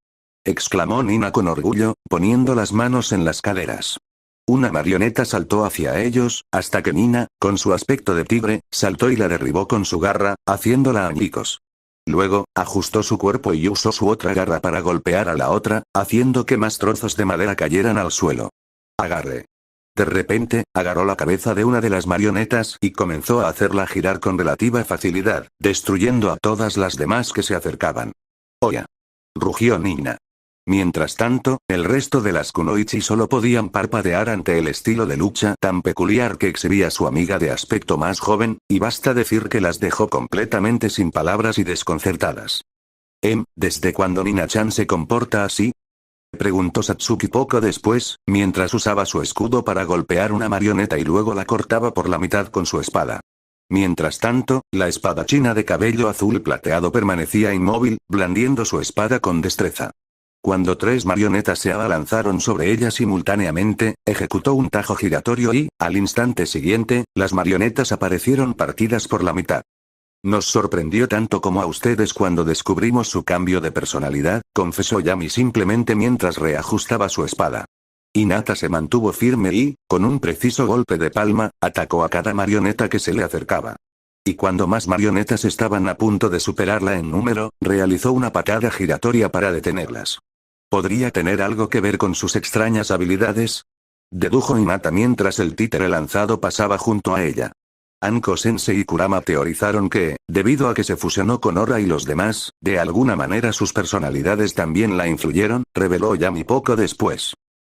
exclamó Nina con orgullo, poniendo las manos en las caderas. Una marioneta saltó hacia ellos, hasta que Nina, con su aspecto de tigre, saltó y la derribó con su garra, haciéndola añicos. Luego, ajustó su cuerpo y usó su otra garra para golpear a la otra, haciendo que más trozos de madera cayeran al suelo. Agarre. De repente, agarró la cabeza de una de las marionetas y comenzó a hacerla girar con relativa facilidad, destruyendo a todas las demás que se acercaban. ¡Oya! Rugió Nina. Mientras tanto, el resto de las kunoichi solo podían parpadear ante el estilo de lucha tan peculiar que exhibía su amiga de aspecto más joven, y basta decir que las dejó completamente sin palabras y desconcertadas. ¿Desde cuándo Nina-chan se comporta así?, preguntó Satsuki poco después, mientras usaba su escudo para golpear una marioneta y luego la cortaba por la mitad con su espada. Mientras tanto, la espadachina de cabello azul plateado permanecía inmóvil, blandiendo su espada con destreza. Cuando 3 marionetas se abalanzaron sobre ella simultáneamente, ejecutó un tajo giratorio y, al instante siguiente, las marionetas aparecieron partidas por la mitad. Nos sorprendió tanto como a ustedes cuando descubrimos su cambio de personalidad, confesó Yami simplemente mientras reajustaba su espada. Hinata se mantuvo firme y, con un preciso golpe de palma, atacó a cada marioneta que se le acercaba. Y cuando más marionetas estaban a punto de superarla en número, realizó una patada giratoria para detenerlas. ¿Podría tener algo que ver con sus extrañas habilidades?, dedujo Hinata mientras el títere lanzado pasaba junto a ella. Anko-sensei y Kurama teorizaron que, debido a que se fusionó con Ora y los demás, de alguna manera sus personalidades también la influyeron, reveló Yami poco después.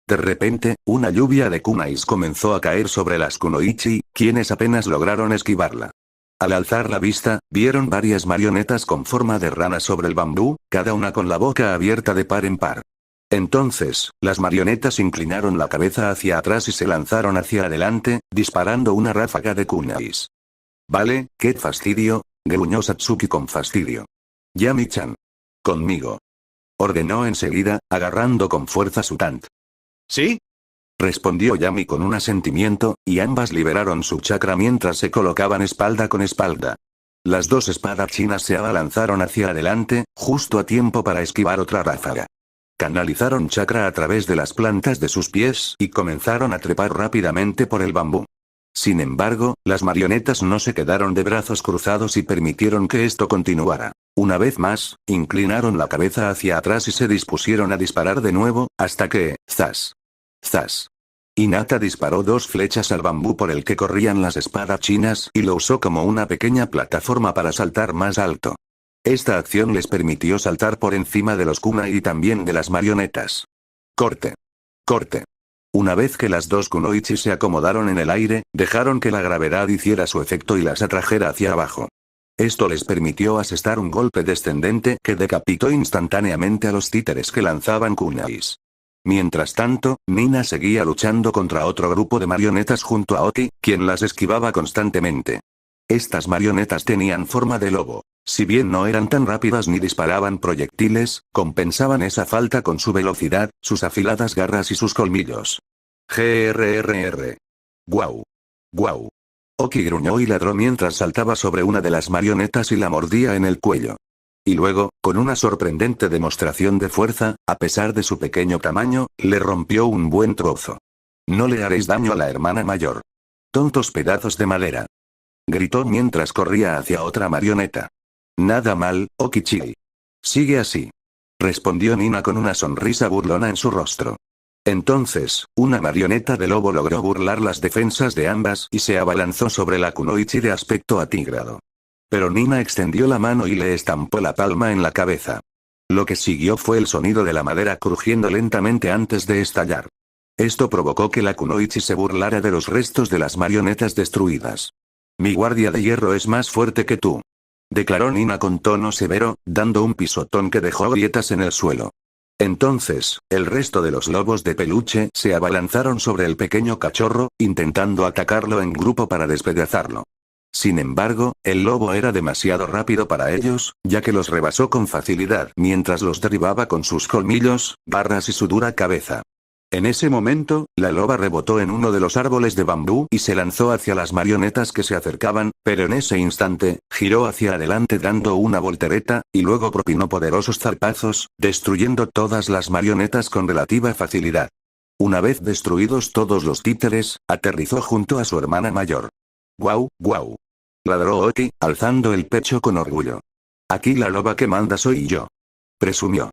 De repente, una lluvia de kunais comenzó a caer sobre las kunoichi, quienes apenas lograron esquivarla. Al alzar la vista, vieron varias marionetas con forma de rana sobre el bambú, cada una con la boca abierta de par en par. Entonces, las marionetas inclinaron la cabeza hacia atrás y se lanzaron hacia adelante, disparando una ráfaga de kunais. Vale, qué fastidio, gruñó Satsuki con fastidio. Yami-chan. Conmigo. Ordenó enseguida, agarrando con fuerza su tant. ¿Sí? Respondió Yami con un asentimiento, y ambas liberaron su chakra mientras se colocaban espalda con espalda. Las 2 espadachinas se abalanzaron hacia adelante, justo a tiempo para esquivar otra ráfaga. Canalizaron chakra a través de las plantas de sus pies y comenzaron a trepar rápidamente por el bambú. Sin embargo, las marionetas no se quedaron de brazos cruzados y permitieron que esto continuara. Una vez más, inclinaron la cabeza hacia atrás y se dispusieron a disparar de nuevo, hasta que, ¡zas! ¡Zas! Hinata disparó 2 flechas al bambú por el que corrían las espadachinas y lo usó como una pequeña plataforma para saltar más alto. Esta acción les permitió saltar por encima de los kunai y también de las marionetas. Corte. Corte. Una vez que las 2 kunoichi se acomodaron en el aire, dejaron que la gravedad hiciera su efecto y las atrajera hacia abajo. Esto les permitió asestar un golpe descendente que decapitó instantáneamente a los títeres que lanzaban kunais. Mientras tanto, Nina seguía luchando contra otro grupo de marionetas junto a Oti, quien las esquivaba constantemente. Estas marionetas tenían forma de lobo. Si bien no eran tan rápidas ni disparaban proyectiles, compensaban esa falta con su velocidad, sus afiladas garras y sus colmillos. GRRR. ¡Guau! ¡Guau! Oki gruñó y ladró mientras saltaba sobre una de las marionetas y la mordía en el cuello. Y luego, con una sorprendente demostración de fuerza, a pesar de su pequeño tamaño, le rompió un buen trozo. No le haréis daño a la hermana mayor. Tontos pedazos de madera. Gritó mientras corría hacia otra marioneta. Nada mal, Okichi. Sigue así. Respondió Nina con una sonrisa burlona en su rostro. Entonces, una marioneta de lobo logró burlar las defensas de ambas y se abalanzó sobre la kunoichi de aspecto atigrado. Pero Nina extendió la mano y le estampó la palma en la cabeza. Lo que siguió fue el sonido de la madera crujiendo lentamente antes de estallar. Esto provocó que la kunoichi se burlara de los restos de las marionetas destruidas. Mi guardia de hierro es más fuerte que tú. Declaró Nina con tono severo, dando un pisotón que dejó grietas en el suelo. Entonces, el resto de los lobos de peluche se abalanzaron sobre el pequeño cachorro, intentando atacarlo en grupo para despedazarlo. Sin embargo, el lobo era demasiado rápido para ellos, ya que los rebasó con facilidad mientras los derribaba con sus colmillos, garras y su dura cabeza. En ese momento, la loba rebotó en uno de los árboles de bambú y se lanzó hacia las marionetas que se acercaban, pero en ese instante, giró hacia adelante dando una voltereta, y luego propinó poderosos zarpazos, destruyendo todas las marionetas con relativa facilidad. Una vez destruidos todos los títeres, aterrizó junto a su hermana mayor. ¡Guau, guau! Ladró Oti, alzando el pecho con orgullo. Aquí la loba que manda soy yo. Presumió.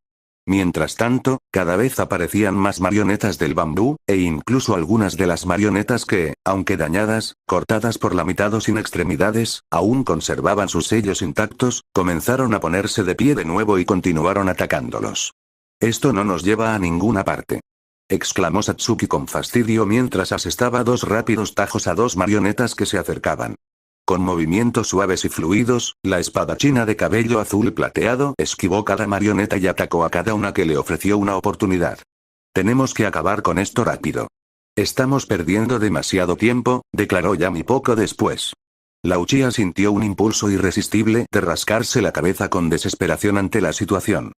Mientras tanto, cada vez aparecían más marionetas del bambú, e incluso algunas de las marionetas que, aunque dañadas, cortadas por la mitad o sin extremidades, aún conservaban sus sellos intactos, comenzaron a ponerse de pie de nuevo y continuaron atacándolos. Esto no nos lleva a ninguna parte. Exclamó Satsuki con fastidio mientras asestaba dos rápidos tajos a dos marionetas que se acercaban. Con movimientos suaves y fluidos, la espadachina de cabello azul plateado esquivó cada marioneta y atacó a cada una que le ofreció una oportunidad. Tenemos que acabar con esto rápido. Estamos perdiendo demasiado tiempo, declaró Yami poco después. La Uchiha sintió un impulso irresistible de rascarse la cabeza con desesperación ante la situación.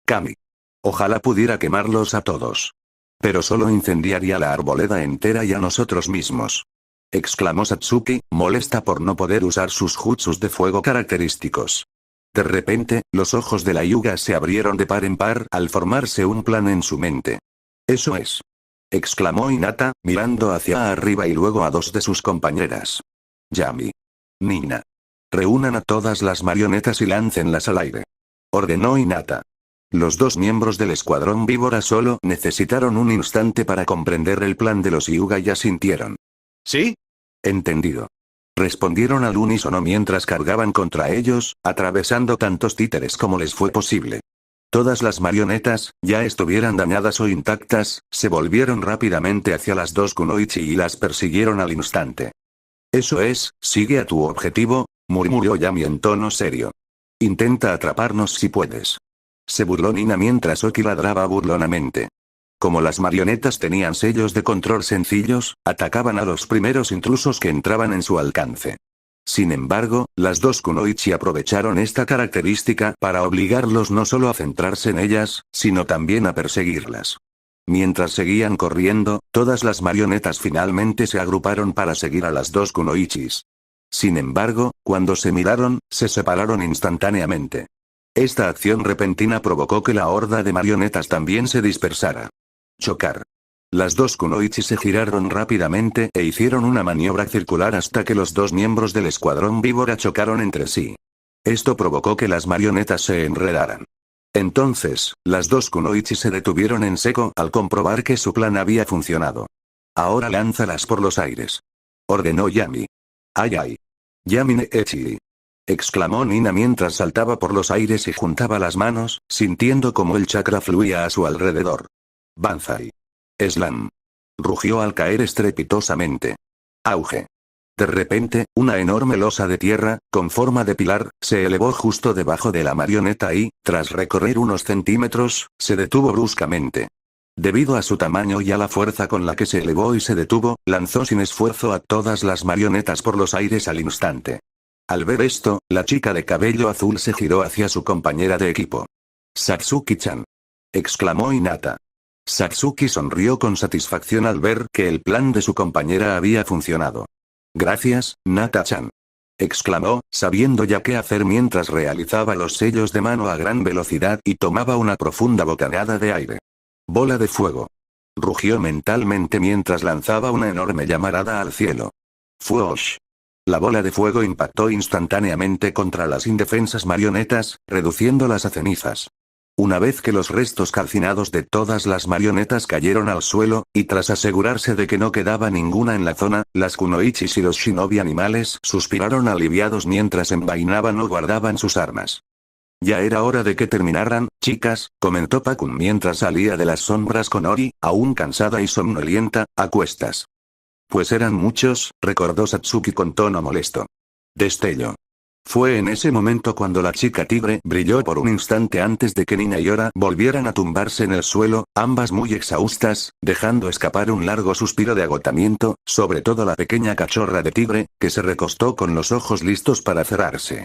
Kami. Ojalá pudiera quemarlos a todos. Pero solo incendiaría la arboleda entera y a nosotros mismos. Exclamó Satsuki, molesta por no poder usar sus jutsus de fuego característicos. De repente, los ojos de la Hyuga se abrieron de par en par al formarse un plan en su mente. Eso es. Exclamó Hinata, mirando hacia arriba y luego a dos de sus compañeras. Yami. Nina. Reúnan a todas las marionetas y láncenlas al aire. Ordenó Hinata. Los dos miembros del escuadrón víbora solo necesitaron un instante para comprender el plan de los Hyuga y asintieron. ¿Sí? Entendido. Respondieron al unísono mientras cargaban contra ellos, atravesando tantos títeres como les fue posible. Todas las marionetas, ya estuvieran dañadas o intactas, se volvieron rápidamente hacia las dos kunoichi y las persiguieron al instante. Eso es, sigue a tu objetivo, murmuró Yami en tono serio. Intenta atraparnos si puedes. Se burló Nina mientras Oki ladraba burlonamente. Como las marionetas tenían sellos de control sencillos, atacaban a los primeros intrusos que entraban en su alcance. Sin embargo, las dos kunoichi aprovecharon esta característica para obligarlos no solo a centrarse en ellas, sino también a perseguirlas. Mientras seguían corriendo, todas las marionetas finalmente se agruparon para seguir a las dos kunoichis. Sin embargo, cuando se miraron, se separaron instantáneamente. Esta acción repentina provocó que la horda de marionetas también se dispersara. Chocar. Las dos kunoichi se giraron rápidamente e hicieron una maniobra circular hasta que los dos miembros del escuadrón víbora chocaron entre sí. Esto provocó que las marionetas se enredaran. Entonces, las dos kunoichi se detuvieron en seco al comprobar que su plan había funcionado. Ahora lánzalas por los aires. Ordenó Yami. ¡Ay ay! Yami ne echi. Exclamó Nina mientras saltaba por los aires y juntaba las manos, sintiendo como el chakra fluía a su alrededor. Banzai. Slam. Rugió al caer estrepitosamente. Auge. De repente, una enorme losa de tierra, con forma de pilar, se elevó justo debajo de la marioneta y, tras recorrer unos centímetros, se detuvo bruscamente. Debido a su tamaño y a la fuerza con la que se elevó y se detuvo, lanzó sin esfuerzo a todas las marionetas por los aires al instante. Al ver esto, la chica de cabello azul se giró hacia su compañera de equipo. Satsuki-chan. Exclamó Hinata. Satsuki sonrió con satisfacción al ver que el plan de su compañera había funcionado. Gracias, Nata-chan. Exclamó, sabiendo ya qué hacer mientras realizaba los sellos de mano a gran velocidad y tomaba una profunda bocanada de aire. Bola de fuego. Rugió mentalmente mientras lanzaba una enorme llamarada al cielo. ¡Fuosh! La bola de fuego impactó instantáneamente contra las indefensas marionetas, reduciéndolas a cenizas. Una vez que los restos calcinados de todas las marionetas cayeron al suelo, y tras asegurarse de que no quedaba ninguna en la zona, las kunoichis y los shinobi animales suspiraron aliviados mientras envainaban o guardaban sus armas. Ya era hora de que terminaran, chicas, comentó Pakun mientras salía de las sombras con Ori, aún cansada y somnolienta, a cuestas. Pues eran muchos, recordó Satsuki con tono molesto. Destello. Fue en ese momento cuando la chica tigre brilló por un instante antes de que Nina y Ora volvieran a tumbarse en el suelo, ambas muy exhaustas, dejando escapar un largo suspiro de agotamiento, sobre todo la pequeña cachorra de tigre, que se recostó con los ojos listos para cerrarse.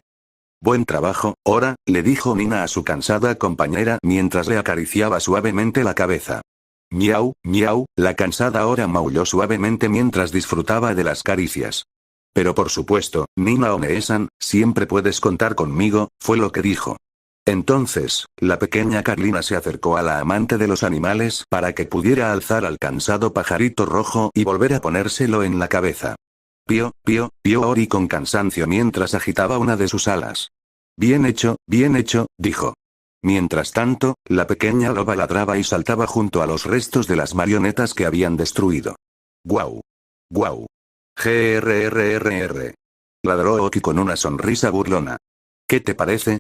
Buen trabajo, Ora, le dijo Nina a su cansada compañera mientras le acariciaba suavemente la cabeza. Miau, miau, la cansada ahora maulló suavemente mientras disfrutaba de las caricias. Pero por supuesto, Nina One-san, siempre puedes contar conmigo, fue lo que dijo. Entonces, la pequeña Carlina se acercó a la amante de los animales para que pudiera alzar al cansado pajarito rojo y volver a ponérselo en la cabeza. Pío, pío, pío Ori con cansancio mientras agitaba una de sus alas. Bien hecho, dijo. Mientras tanto, la pequeña loba ladraba y saltaba junto a los restos de las marionetas que habían destruido. ¡Guau! ¡Guau! GRRRR. Ladró Oki con una sonrisa burlona. ¿Qué te parece?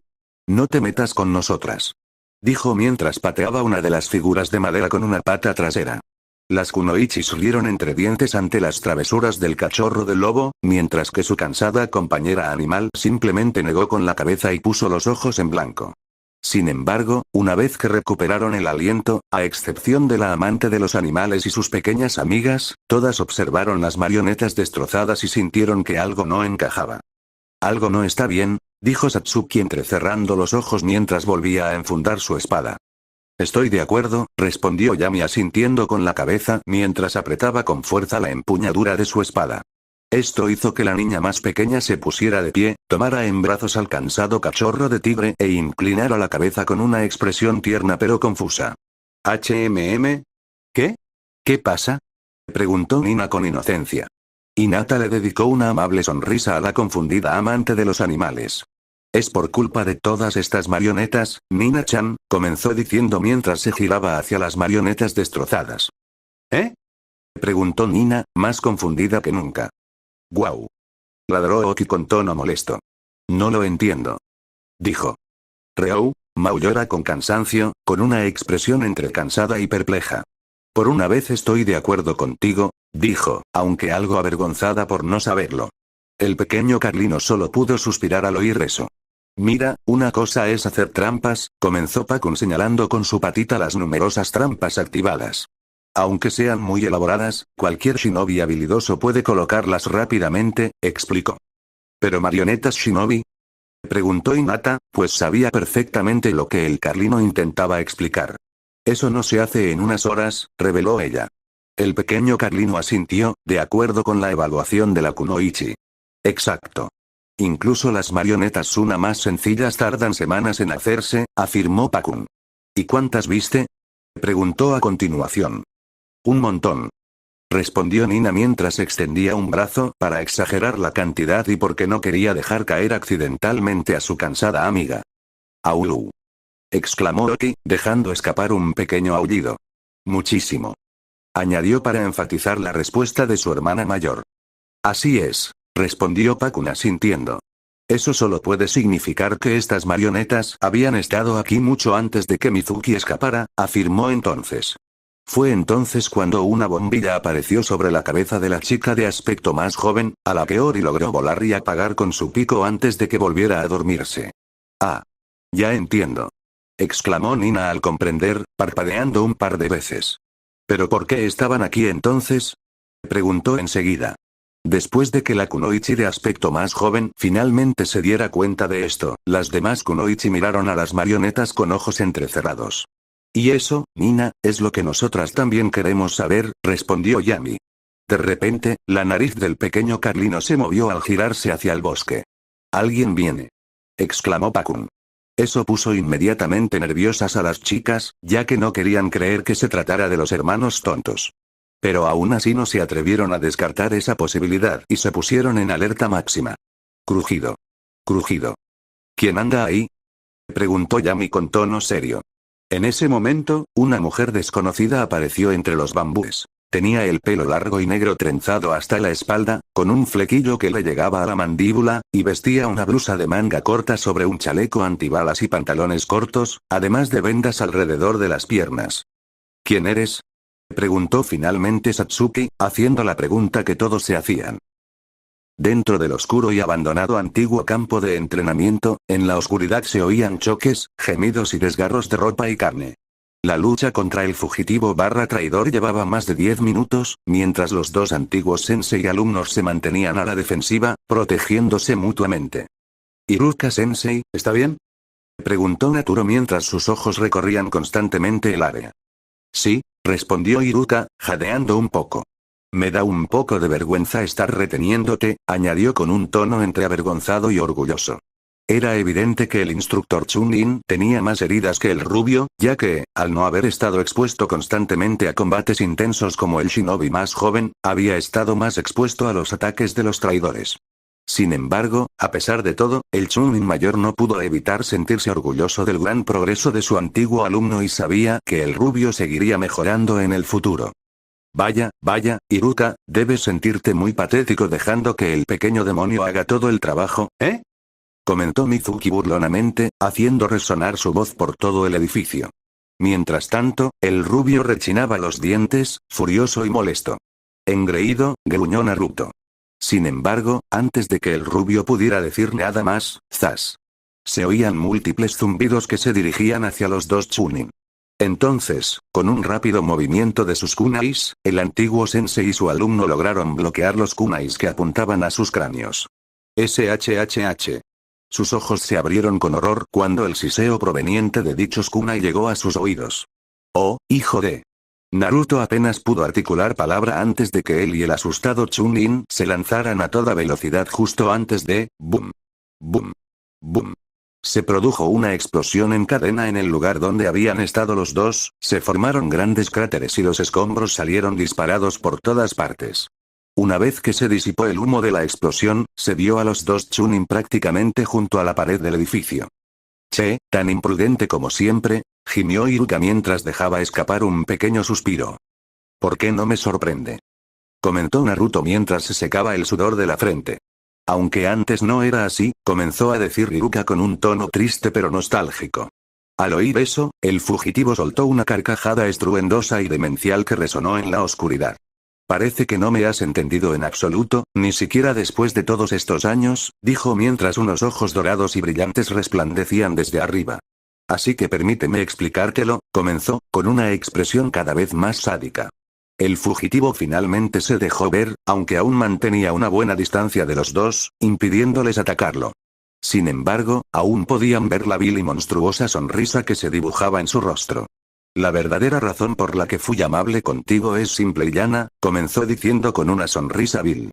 No te metas con nosotras. Dijo mientras pateaba una de las figuras de madera con una pata trasera. Las kunoichis rieron entre dientes ante las travesuras del cachorro del lobo, mientras que su cansada compañera animal simplemente negó con la cabeza y puso los ojos en blanco. Sin embargo, una vez que recuperaron el aliento, a excepción de la amante de los animales y sus pequeñas amigas, todas observaron las marionetas destrozadas y sintieron que algo no encajaba. Algo no está bien, dijo Satsuki entrecerrando los ojos mientras volvía a enfundar su espada. Estoy de acuerdo, respondió Yami asintiendo con la cabeza mientras apretaba con fuerza la empuñadura de su espada. Esto hizo que la niña más pequeña se pusiera de pie, tomara en brazos al cansado cachorro de tigre e inclinara la cabeza con una expresión tierna pero confusa. ¿HMM? ¿Qué? ¿Qué pasa? Preguntó Nina con inocencia. Hinata le dedicó una amable sonrisa a la confundida amante de los animales. Es por culpa de todas estas marionetas, Nina-chan, comenzó diciendo mientras se giraba hacia las marionetas destrozadas. ¿Eh? Preguntó Nina, más confundida que nunca. «Guau». Ladró Oki con tono molesto. No lo entiendo. Dijo. Ryo, maulló con cansancio, con una expresión entre cansada y perpleja. Por una vez estoy de acuerdo contigo, dijo, aunque algo avergonzada por no saberlo. El pequeño Carlino solo pudo suspirar al oír eso. Mira, una cosa es hacer trampas, comenzó Pakun señalando con su patita las numerosas trampas activadas. Aunque sean muy elaboradas, cualquier shinobi habilidoso puede colocarlas rápidamente, explicó. ¿Pero marionetas shinobi? Preguntó Hinata, pues sabía perfectamente lo que el Carlino intentaba explicar. Eso no se hace en unas horas, reveló ella. El pequeño Carlino asintió, de acuerdo con la evaluación de la kunoichi. Exacto. Incluso las marionetas Suna más sencillas tardan semanas en hacerse, afirmó Pakun. ¿Y cuántas viste? Preguntó a continuación. Un montón. Respondió Nina mientras extendía un brazo para exagerar la cantidad y porque no quería dejar caer accidentalmente a su cansada amiga. ¡Aulú! Exclamó Oki, dejando escapar un pequeño aullido. Muchísimo. Añadió para enfatizar la respuesta de su hermana mayor. Así es, respondió Pakun asintiendo. Eso solo puede significar que estas marionetas habían estado aquí mucho antes de que Mizuki escapara, afirmó entonces. Fue entonces cuando una bombilla apareció sobre la cabeza de la chica de aspecto más joven, a la que Ori logró volar y apagar con su pico antes de que volviera a dormirse. Ah. Ya entiendo. Exclamó Nina al comprender, parpadeando un par de veces. ¿Pero por qué estaban aquí entonces? Preguntó enseguida. Después de que la kunoichi de aspecto más joven finalmente se diera cuenta de esto, las demás kunoichi miraron a las marionetas con ojos entrecerrados. Y eso, Nina, es lo que nosotras también queremos saber, respondió Yami. De repente, la nariz del pequeño Carlino se movió al girarse hacia el bosque. «Alguien viene», exclamó Pakun. Eso puso inmediatamente nerviosas a las chicas, ya que no querían creer que se tratara de los hermanos tontos. Pero aún así no se atrevieron a descartar esa posibilidad y se pusieron en alerta máxima. Crujido. Crujido. ¿Quién anda ahí? Preguntó Yami con tono serio. En ese momento, una mujer desconocida apareció entre los bambúes. Tenía el pelo largo y negro trenzado hasta la espalda, con un flequillo que le llegaba a la mandíbula, y vestía una blusa de manga corta sobre un chaleco antibalas y pantalones cortos, además de vendas alrededor de las piernas. ¿Quién eres? Preguntó finalmente Satsuki, haciendo la pregunta que todos se hacían. Dentro del oscuro y abandonado antiguo campo de entrenamiento, en la oscuridad se oían choques, gemidos y desgarros de ropa y carne. La lucha contra el fugitivo traidor llevaba más de 10 minutos, mientras los dos antiguos sensei y alumnos se mantenían a la defensiva, protegiéndose mutuamente. ¿Iruka sensei, está bien? Preguntó Naturo mientras sus ojos recorrían constantemente el área. Sí, respondió Iruka, jadeando un poco. Me da un poco de vergüenza estar reteniéndote, añadió con un tono entre avergonzado y orgulloso. Era evidente que el instructor Chunin tenía más heridas que el rubio, ya que, al no haber estado expuesto constantemente a combates intensos como el shinobi más joven, había estado más expuesto a los ataques de los traidores. Sin embargo, a pesar de todo, el Chunin mayor no pudo evitar sentirse orgulloso del gran progreso de su antiguo alumno y sabía que el rubio seguiría mejorando en el futuro. Vaya, Iruka, debes sentirte muy patético dejando que el pequeño demonio haga todo el trabajo, ¿eh? Comentó Mizuki burlonamente, haciendo resonar su voz por todo el edificio. Mientras tanto, el rubio rechinaba los dientes, furioso y molesto. Engreído, gruñó Naruto. Sin embargo, antes de que el rubio pudiera decir nada más, ¡zas! Se oían múltiples zumbidos que se dirigían hacia los dos Chunin. Entonces, con un rápido movimiento de sus kunais, el antiguo sensei y su alumno lograron bloquear los kunais que apuntaban a sus cráneos. SHHH. Sus ojos se abrieron con horror cuando el siseo proveniente de dichos kunai llegó a sus oídos. ¡Oh, hijo de! Naruto apenas pudo articular palabra antes de que él y el asustado Chunin se lanzaran a toda velocidad justo antes de ¡boom! ¡Boom! ¡Boom! Se produjo una explosión en cadena en el lugar donde habían estado los dos, se formaron grandes cráteres y los escombros salieron disparados por todas partes. Una vez que se disipó el humo de la explosión, se vio a los dos Chunin prácticamente junto a la pared del edificio. Che, tan imprudente como siempre, gimió Iruka mientras dejaba escapar un pequeño suspiro. ¿Por qué no me sorprende? Comentó Naruto mientras se secaba el sudor de la frente. Aunque antes no era así, comenzó a decir Iruka con un tono triste pero nostálgico. Al oír eso, el fugitivo soltó una carcajada estruendosa y demencial que resonó en la oscuridad. Parece que no me has entendido en absoluto, ni siquiera después de todos estos años, dijo mientras unos ojos dorados y brillantes resplandecían desde arriba. Así que permíteme explicártelo, comenzó, con una expresión cada vez más sádica. El fugitivo finalmente se dejó ver, aunque aún mantenía una buena distancia de los dos, impidiéndoles atacarlo. Sin embargo, aún podían ver la vil y monstruosa sonrisa que se dibujaba en su rostro. La verdadera razón por la que fui amable contigo es simple y llana, comenzó diciendo con una sonrisa vil.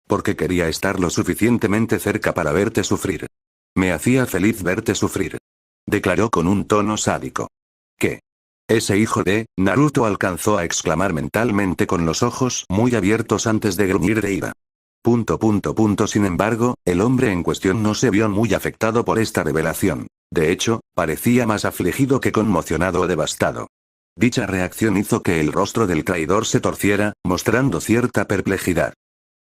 Porque quería estar lo suficientemente cerca para verte sufrir. Me hacía feliz verte sufrir. Declaró con un tono sádico. ¿Qué? Ese hijo de Naruto alcanzó a exclamar mentalmente con los ojos muy abiertos antes de gruñir de ira. Sin embargo, el hombre en cuestión no se vio muy afectado por esta revelación. De hecho, parecía más afligido que conmocionado o devastado. Dicha reacción hizo que el rostro del traidor se torciera, mostrando cierta perplejidad.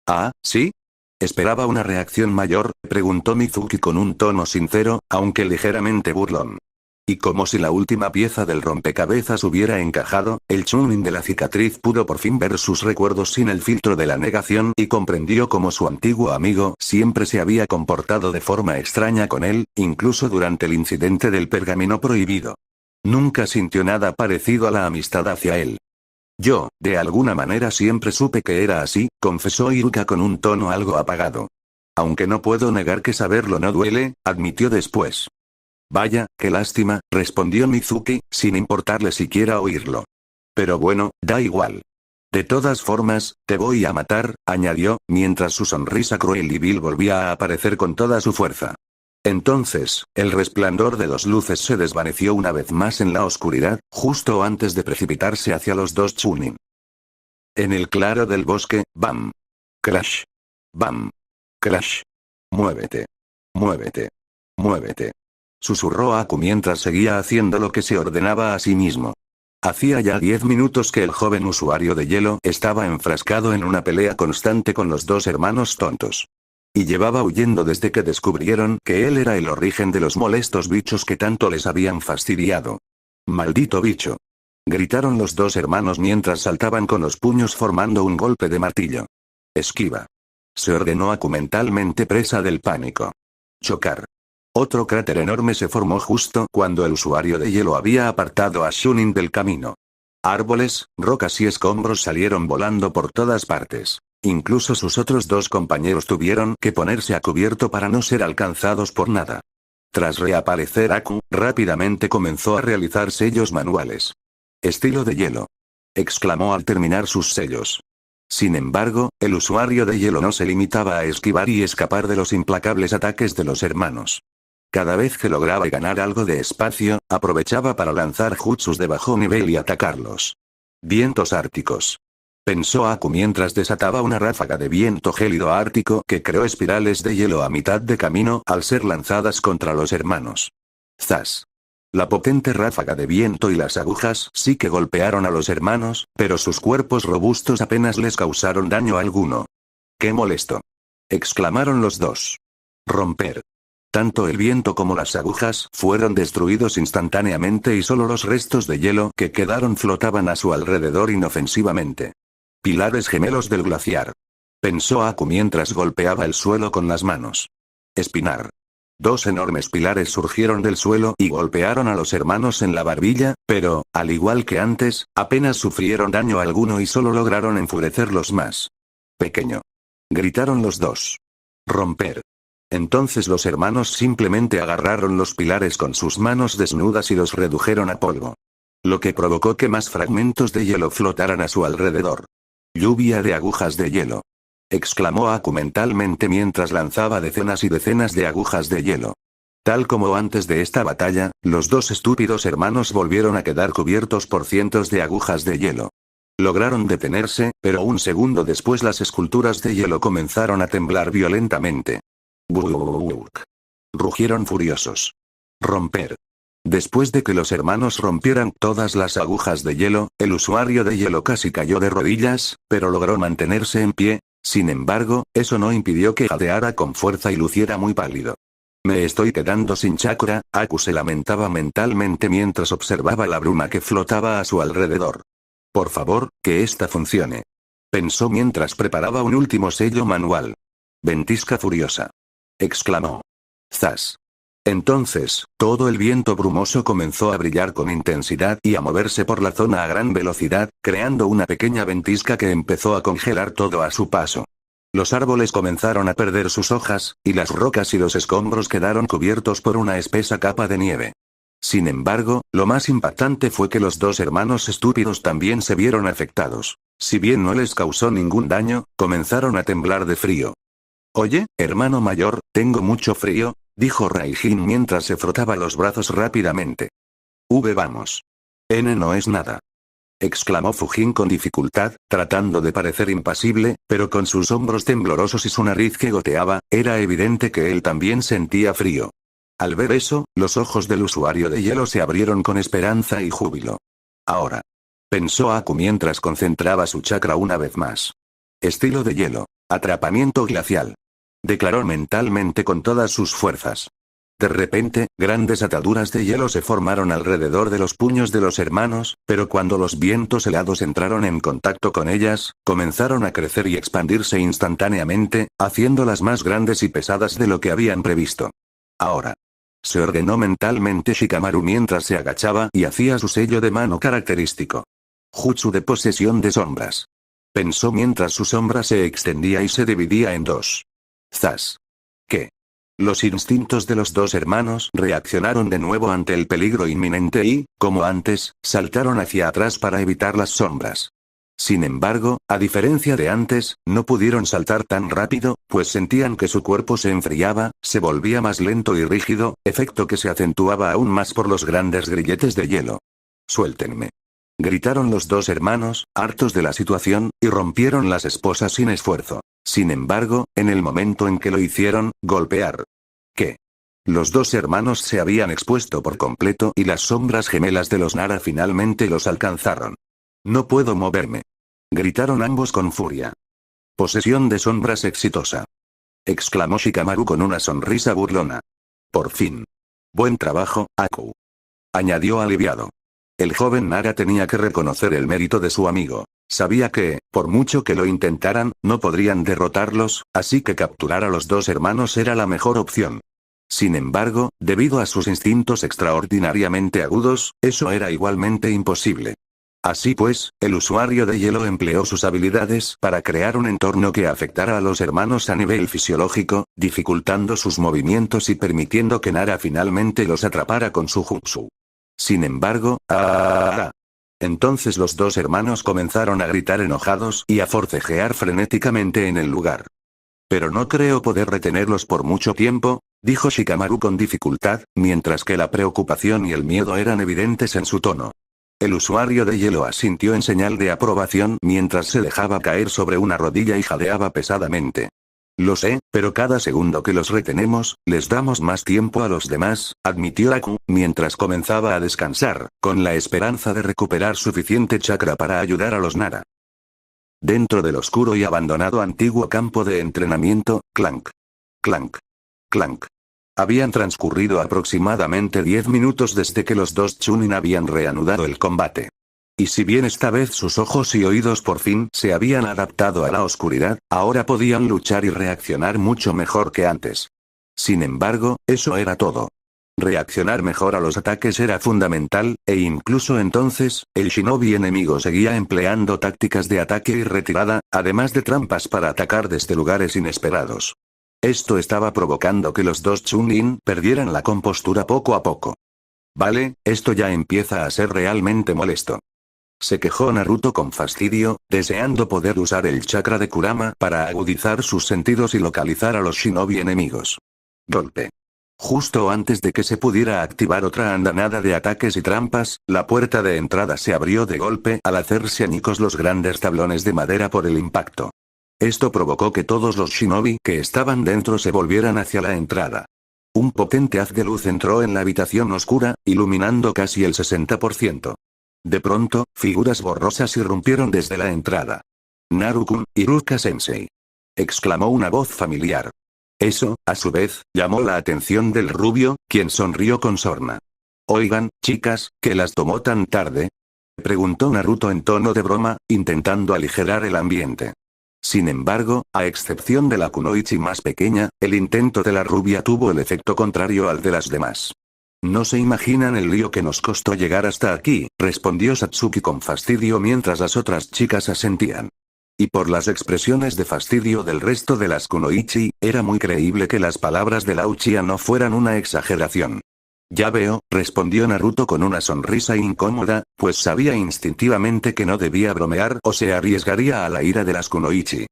¿Ah, sí? ¿Esperaba una reacción mayor?, preguntó Mizuki con un tono sincero, aunque ligeramente burlón. Y como si la última pieza del rompecabezas hubiera encajado, el Chunin de la cicatriz pudo por fin ver sus recuerdos sin el filtro de la negación y comprendió cómo su antiguo amigo siempre se había comportado de forma extraña con él, incluso durante el incidente del pergamino prohibido. Nunca sintió nada parecido a la amistad hacia él. Yo, de alguna manera siempre supe que era así, confesó Iruka con un tono algo apagado. Aunque no puedo negar que saberlo no duele, admitió después. Vaya, qué lástima, respondió Mizuki, sin importarle siquiera oírlo. Pero bueno, da igual. De todas formas, te voy a matar, añadió, mientras su sonrisa cruel y vil volvía a aparecer con toda su fuerza. Entonces, el resplandor de dos luces se desvaneció una vez más en la oscuridad, justo antes de precipitarse hacia los dos Chunin. En el claro del bosque, bam. Crash. Bam. Crash. Muévete. Muévete. Muévete. Susurró Aku mientras seguía haciendo lo que se ordenaba a sí mismo. Hacía ya 10 minutos que el joven usuario de hielo estaba enfrascado en una pelea constante con los dos hermanos tontos. Y llevaba huyendo desde que descubrieron que él era el origen de los molestos bichos que tanto les habían fastidiado. ¡Maldito bicho! Gritaron los dos hermanos mientras saltaban con los puños formando un golpe de martillo. Esquiva. Se ordenó Aku mentalmente presa del pánico. Chocar. Otro cráter enorme se formó justo cuando el usuario de hielo había apartado a Chunin del camino. Árboles, rocas y escombros salieron volando por todas partes. Incluso sus otros dos compañeros tuvieron que ponerse a cubierto para no ser alcanzados por nada. Tras reaparecer Aku, rápidamente comenzó a realizar sellos manuales. Estilo de hielo. Exclamó al terminar sus sellos. Sin embargo, el usuario de hielo no se limitaba a esquivar y escapar de los implacables ataques de los hermanos. Cada vez que lograba ganar algo de espacio, aprovechaba para lanzar jutsus de bajo nivel y atacarlos. Vientos árticos. Pensó Aku mientras desataba una ráfaga de viento gélido ártico que creó espirales de hielo a mitad de camino al ser lanzadas contra los hermanos. ¡Zas! La potente ráfaga de viento y las agujas sí que golpearon a los hermanos, pero sus cuerpos robustos apenas les causaron daño alguno. ¡Qué molesto! Exclamaron los dos. Romper. Tanto el viento como las agujas fueron destruidos instantáneamente y solo los restos de hielo que quedaron flotaban a su alrededor inofensivamente. Pilares gemelos del glaciar. Pensó Aku mientras golpeaba el suelo con las manos. Espinar. Dos enormes pilares surgieron del suelo y golpearon a los hermanos en la barbilla, pero, al igual que antes, apenas sufrieron daño alguno y solo lograron enfurecerlos más. Pequeño. Gritaron los dos. Romper. Entonces los hermanos simplemente agarraron los pilares con sus manos desnudas y los redujeron a polvo. Lo que provocó que más fragmentos de hielo flotaran a su alrededor. Lluvia de agujas de hielo. Exclamó Aku mentalmente mientras lanzaba decenas y decenas de agujas de hielo. Tal como antes de esta batalla, los dos estúpidos hermanos volvieron a quedar cubiertos por cientos de agujas de hielo. Lograron detenerse, pero un segundo después las esculturas de hielo comenzaron a temblar violentamente. ¡Buk! Rugieron furiosos. Romper. Después de que los hermanos rompieran todas las agujas de hielo, el usuario de hielo casi cayó de rodillas, pero logró mantenerse en pie. Sin embargo, eso no impidió que jadeara con fuerza y luciera muy pálido. Me estoy quedando sin chakra, Aku se lamentaba mentalmente mientras observaba la bruma que flotaba a su alrededor. Por favor, que esta funcione. Pensó mientras preparaba un último sello manual. Ventisca furiosa. Exclamó. ¡Zas! Entonces, todo el viento brumoso comenzó a brillar con intensidad y a moverse por la zona a gran velocidad, creando una pequeña ventisca que empezó a congelar todo a su paso. Los árboles comenzaron a perder sus hojas, y las rocas y los escombros quedaron cubiertos por una espesa capa de nieve. Sin embargo, lo más impactante fue que los dos hermanos estúpidos también se vieron afectados. Si bien no les causó ningún daño, comenzaron a temblar de frío. Oye, hermano mayor, tengo mucho frío, dijo Raijin mientras se frotaba los brazos rápidamente. Vamos. N no es nada. Exclamó Fujin con dificultad, tratando de parecer impasible, pero con sus hombros temblorosos y su nariz que goteaba, era evidente que él también sentía frío. Al ver eso, los ojos del usuario de hielo se abrieron con esperanza y júbilo. Ahora. Pensó Aku mientras concentraba su chakra una vez más. Estilo de hielo. Atrapamiento glacial. Declaró mentalmente con todas sus fuerzas. De repente, grandes ataduras de hielo se formaron alrededor de los puños de los hermanos, pero cuando los vientos helados entraron en contacto con ellas, comenzaron a crecer y expandirse instantáneamente, haciéndolas más grandes y pesadas de lo que habían previsto. Ahora. Se ordenó mentalmente Shikamaru mientras se agachaba y hacía su sello de mano característico. Jutsu de posesión de sombras. Pensó mientras su sombra se extendía y se dividía en dos. ¡Zas! ¿Qué? Los instintos de los dos hermanos reaccionaron de nuevo ante el peligro inminente y, como antes, saltaron hacia atrás para evitar las sombras. Sin embargo, a diferencia de antes, no pudieron saltar tan rápido, pues sentían que su cuerpo se enfriaba, se volvía más lento y rígido, efecto que se acentuaba aún más por los grandes grilletes de hielo. ¡Suéltenme! Gritaron los dos hermanos, hartos de la situación, y rompieron las esposas sin esfuerzo. Sin embargo, en el momento en que lo hicieron, golpear. ¿Qué? Los dos hermanos se habían expuesto por completo y las sombras gemelas de los Nara finalmente los alcanzaron. No puedo moverme. Gritaron ambos con furia. Posesión de sombras exitosa. Exclamó Shikamaru con una sonrisa burlona. Por fin. Buen trabajo, Aku. Añadió aliviado. El joven Nara tenía que reconocer el mérito de su amigo. Sabía que, por mucho que lo intentaran, no podrían derrotarlos, así que capturar a los dos hermanos era la mejor opción. Sin embargo, debido a sus instintos extraordinariamente agudos, eso era igualmente imposible. Así pues, el usuario de hielo empleó sus habilidades para crear un entorno que afectara a los hermanos a nivel fisiológico, dificultando sus movimientos y permitiendo que Nara finalmente los atrapara con su jutsu. Sin embargo, Entonces los dos hermanos comenzaron a gritar enojados y a forcejear frenéticamente en el lugar. Pero no creo poder retenerlos por mucho tiempo, dijo Shikamaru con dificultad, mientras que la preocupación y el miedo eran evidentes en su tono. El usuario de hielo asintió en señal de aprobación mientras se dejaba caer sobre una rodilla y jadeaba pesadamente. Lo sé, pero cada segundo que los retenemos, les damos más tiempo a los demás, admitió Aku, mientras comenzaba a descansar, con la esperanza de recuperar suficiente chakra para ayudar a los Nara. Dentro del oscuro y abandonado antiguo campo de entrenamiento, clank. Clank. Clank. Habían transcurrido aproximadamente 10 minutos desde que los dos Chunin habían reanudado el combate. Y si bien esta vez sus ojos y oídos por fin se habían adaptado a la oscuridad, ahora podían luchar y reaccionar mucho mejor que antes. Sin embargo, eso era todo. Reaccionar mejor a los ataques era fundamental, e incluso entonces, el shinobi enemigo seguía empleando tácticas de ataque y retirada, además de trampas para atacar desde lugares inesperados. Esto estaba provocando que los dos Chunin perdieran la compostura poco a poco. Vale, esto ya empieza a ser realmente molesto. Se quejó Naruto con fastidio, deseando poder usar el chakra de Kurama para agudizar sus sentidos y localizar a los shinobi enemigos. Golpe. Justo antes de que se pudiera activar otra andanada de ataques y trampas, la puerta de entrada se abrió de golpe al hacerse añicos los grandes tablones de madera por el impacto. Esto provocó que todos los shinobi que estaban dentro se volvieran hacia la entrada. Un potente haz de luz entró en la habitación oscura, iluminando casi el 60%. De pronto, figuras borrosas irrumpieron desde la entrada. «Naru-kun, Iruka-sensei», exclamó una voz familiar. Eso, a su vez, llamó la atención del rubio, quien sonrió con sorna. «Oigan, chicas, ¿qué las tomó tan tarde?», preguntó Naruto en tono de broma, intentando aligerar el ambiente. Sin embargo, a excepción de la kunoichi más pequeña, el intento de la rubia tuvo el efecto contrario al de las demás. «No se imaginan el lío que nos costó llegar hasta aquí», respondió Satsuki con fastidio mientras las otras chicas asentían. Y por las expresiones de fastidio del resto de las kunoichi, era muy creíble que las palabras de la Uchiha no fueran una exageración. «Ya veo», respondió Naruto con una sonrisa incómoda, pues sabía instintivamente que no debía bromear o se arriesgaría a la ira de las kunoichi.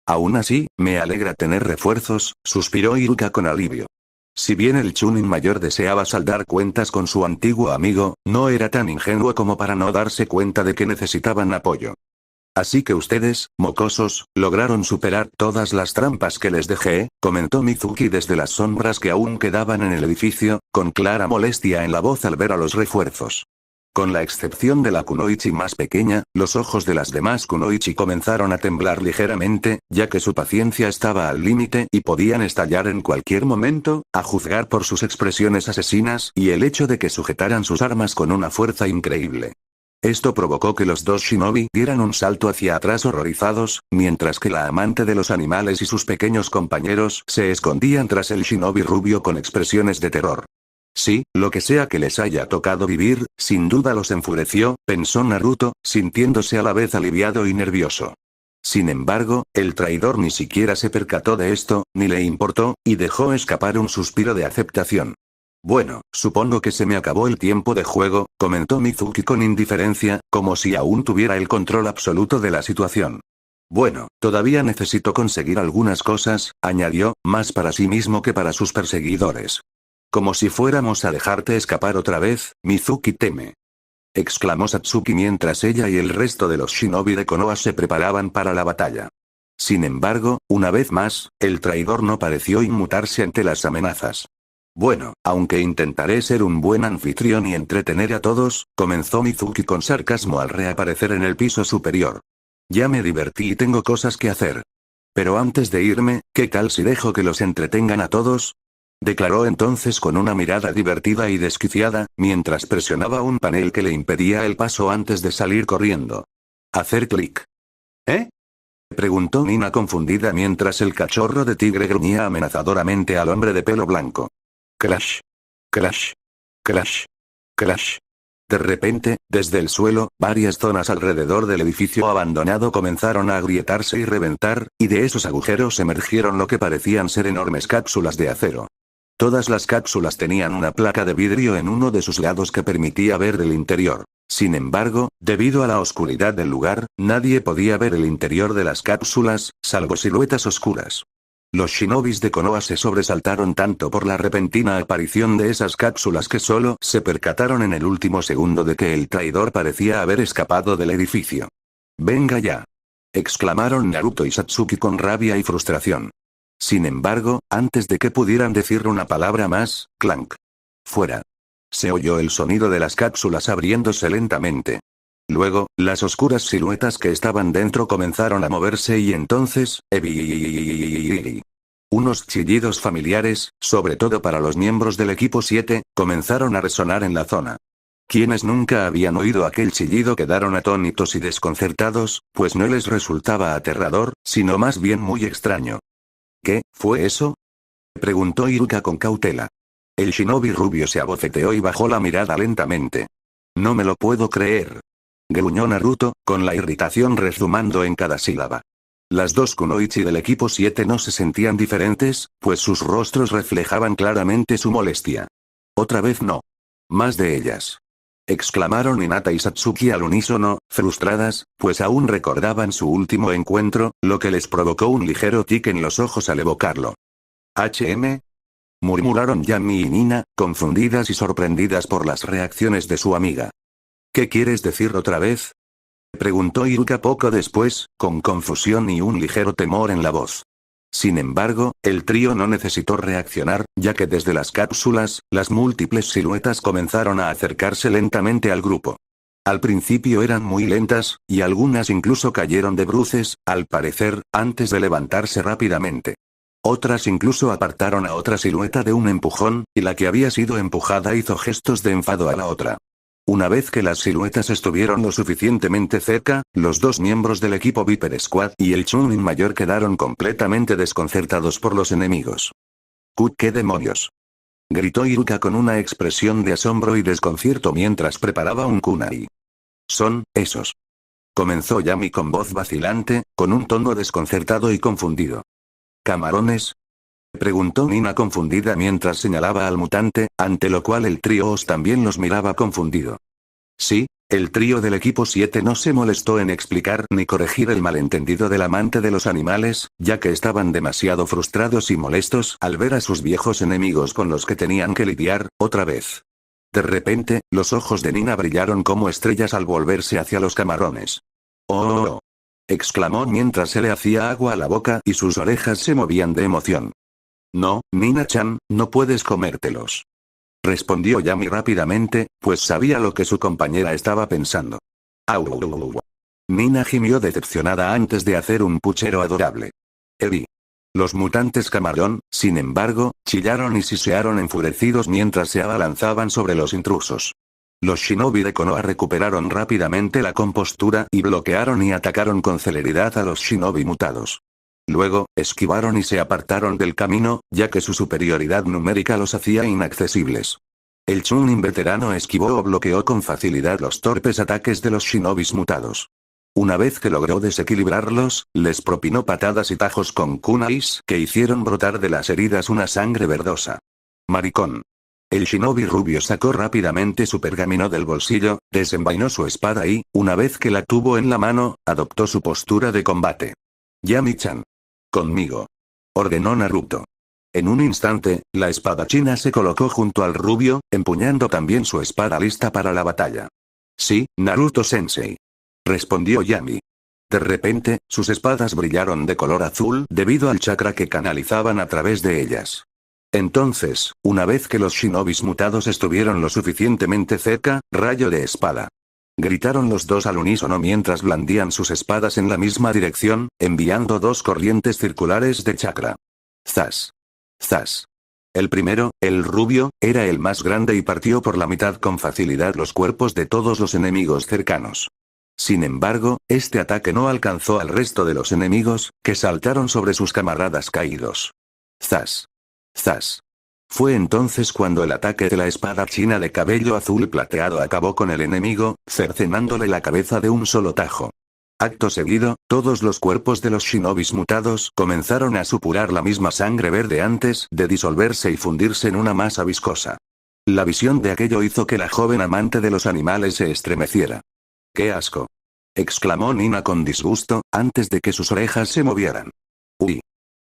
«Aún así, me alegra tener refuerzos», suspiró Iruka con alivio. Si bien el Chunin mayor deseaba saldar cuentas con su antiguo amigo, no era tan ingenuo como para no darse cuenta de que necesitaban apoyo. «Así que ustedes, mocosos, lograron superar todas las trampas que les dejé», comentó Mizuki desde las sombras que aún quedaban en el edificio, con clara molestia en la voz al ver a los refuerzos. Con la excepción de la kunoichi más pequeña, los ojos de las demás kunoichi comenzaron a temblar ligeramente, ya que su paciencia estaba al límite y podían estallar en cualquier momento, a juzgar por sus expresiones asesinas y el hecho de que sujetaran sus armas con una fuerza increíble. Esto provocó que los dos shinobi dieran un salto hacia atrás horrorizados, mientras que la amante de los animales y sus pequeños compañeros se escondían tras el shinobi rubio con expresiones de terror. Sí, lo que sea que les haya tocado vivir, sin duda los enfureció, pensó Naruto, sintiéndose a la vez aliviado y nervioso. Sin embargo, el traidor ni siquiera se percató de esto, ni le importó, y dejó escapar un suspiro de aceptación. «Bueno, supongo que se me acabó el tiempo de juego», comentó Mizuki con indiferencia, como si aún tuviera el control absoluto de la situación. «Bueno, todavía necesito conseguir algunas cosas», añadió, más para sí mismo que para sus perseguidores. «Como si fuéramos a dejarte escapar otra vez, Mizuki teme», exclamó Satsuki mientras ella y el resto de los shinobi de Konoha se preparaban para la batalla. Sin embargo, una vez más, el traidor no pareció inmutarse ante las amenazas. «Bueno, aunque intentaré ser un buen anfitrión y entretener a todos», comenzó Mizuki con sarcasmo al reaparecer en el piso superior. «Ya me divertí y tengo cosas que hacer. Pero antes de irme, ¿qué tal si dejo que los entretengan a todos?», declaró entonces con una mirada divertida y desquiciada, mientras presionaba un panel que le impedía el paso antes de salir corriendo. Hacer clic. ¿Eh? Preguntó Nina confundida mientras el cachorro de tigre gruñía amenazadoramente al hombre de pelo blanco. Crash. Crash. Crash. Crash. De repente, desde el suelo, varias zonas alrededor del edificio abandonado comenzaron a agrietarse y reventar, y de esos agujeros emergieron lo que parecían ser enormes cápsulas de acero. Todas las cápsulas tenían una placa de vidrio en uno de sus lados que permitía ver el interior. Sin embargo, debido a la oscuridad del lugar, nadie podía ver el interior de las cápsulas, salvo siluetas oscuras. Los shinobis de Konoha se sobresaltaron tanto por la repentina aparición de esas cápsulas que solo se percataron en el último segundo de que el traidor parecía haber escapado del edificio. «¡Venga ya!», exclamaron Naruto y Satsuki con rabia y frustración. Sin embargo, antes de que pudieran decir una palabra más, clank. Fuera. Se oyó el sonido de las cápsulas abriéndose lentamente. Luego, las oscuras siluetas que estaban dentro comenzaron a moverse y entonces, unos chillidos familiares, sobre todo para los miembros del equipo 7, comenzaron a resonar en la zona. Quienes nunca habían oído aquel chillido quedaron atónitos y desconcertados, pues no les resultaba aterrador, sino más bien muy extraño. ¿Qué fue eso?, preguntó Iruka con cautela. El shinobi rubio se abofeteó y bajó la mirada lentamente. No me lo puedo creer, gruñó Naruto, con la irritación rezumando en cada sílaba. Las dos kunoichi del equipo 7 no se sentían diferentes, pues sus rostros reflejaban claramente su molestia. Otra vez no. Más de ellas, exclamaron Hinata y Satsuki al unísono, frustradas, pues aún recordaban su último encuentro, lo que les provocó un ligero tic en los ojos al evocarlo. Murmuraron Yami y Nina, confundidas y sorprendidas por las reacciones de su amiga. ¿Qué quieres decir otra vez?, preguntó Iruka poco después, con confusión y un ligero temor en la voz. Sin embargo, el trío no necesitó reaccionar, ya que desde las cápsulas, las múltiples siluetas comenzaron a acercarse lentamente al grupo. Al principio eran muy lentas, y algunas incluso cayeron de bruces, al parecer, antes de levantarse rápidamente. Otras incluso apartaron a otra silueta de un empujón, y la que había sido empujada hizo gestos de enfado a la otra. Una vez que las siluetas estuvieron lo suficientemente cerca, los dos miembros del equipo Viper Squad y el Chunin mayor quedaron completamente desconcertados por los enemigos. ¿Qué demonios?, gritó Iruka con una expresión de asombro y desconcierto mientras preparaba un kunai. Son esos, comenzó Yami con voz vacilante, con un tono desconcertado y confundido. ¿Camarones?, preguntó Nina confundida mientras señalaba al mutante, ante lo cual el trío Os también los miraba confundido. Sí, el trío del equipo 7 no se molestó en explicar ni corregir el malentendido del amante de los animales, ya que estaban demasiado frustrados y molestos al ver a sus viejos enemigos con los que tenían que lidiar, otra vez. De repente, los ojos de Nina brillaron como estrellas al volverse hacia los camarones. ¡Oh! Exclamó mientras se le hacía agua a la boca y sus orejas se movían de emoción. No, Nina-chan, no puedes comértelos, respondió Yami rápidamente, pues sabía lo que su compañera estaba pensando. ¡Au! Nina gimió decepcionada antes de hacer un puchero adorable. Evi. Los mutantes camarón, sin embargo, chillaron y sisearon enfurecidos mientras se abalanzaban sobre los intrusos. Los shinobi de Konoha recuperaron rápidamente la compostura y bloquearon y atacaron con celeridad a los shinobi mutados. Luego, esquivaron y se apartaron del camino, ya que su superioridad numérica los hacía inaccesibles. El Chunin veterano esquivó o bloqueó con facilidad los torpes ataques de los shinobis mutados. Una vez que logró desequilibrarlos, les propinó patadas y tajos con kunais que hicieron brotar de las heridas una sangre verdosa. Maricón. El shinobi rubio sacó rápidamente su pergamino del bolsillo, desenvainó su espada y, una vez que la tuvo en la mano, adoptó su postura de combate. Yami-chan. Conmigo, ordenó Naruto. En un instante, la espadachina se colocó junto al rubio, empuñando también su espada lista para la batalla. Sí, Naruto-sensei, respondió Yami. De repente, sus espadas brillaron de color azul debido al chakra que canalizaban a través de ellas. Entonces, una vez que los shinobis mutados estuvieron lo suficientemente cerca, rayo de espada. Gritaron los dos al unísono mientras blandían sus espadas en la misma dirección, enviando dos corrientes circulares de chakra. Zas. Zas. El primero, el rubio, era el más grande y partió por la mitad con facilidad los cuerpos de todos los enemigos cercanos. Sin embargo, este ataque no alcanzó al resto de los enemigos, que saltaron sobre sus camaradas caídos. Zas. Zas. Fue entonces cuando el ataque de la espada china de cabello azul plateado acabó con el enemigo, cercenándole la cabeza de un solo tajo. Acto seguido, todos los cuerpos de los shinobis mutados comenzaron a supurar la misma sangre verde antes de disolverse y fundirse en una masa viscosa. La visión de aquello hizo que la joven amante de los animales se estremeciera. ¡Qué asco! Exclamó Nina con disgusto, antes de que sus orejas se movieran. ¡Uy!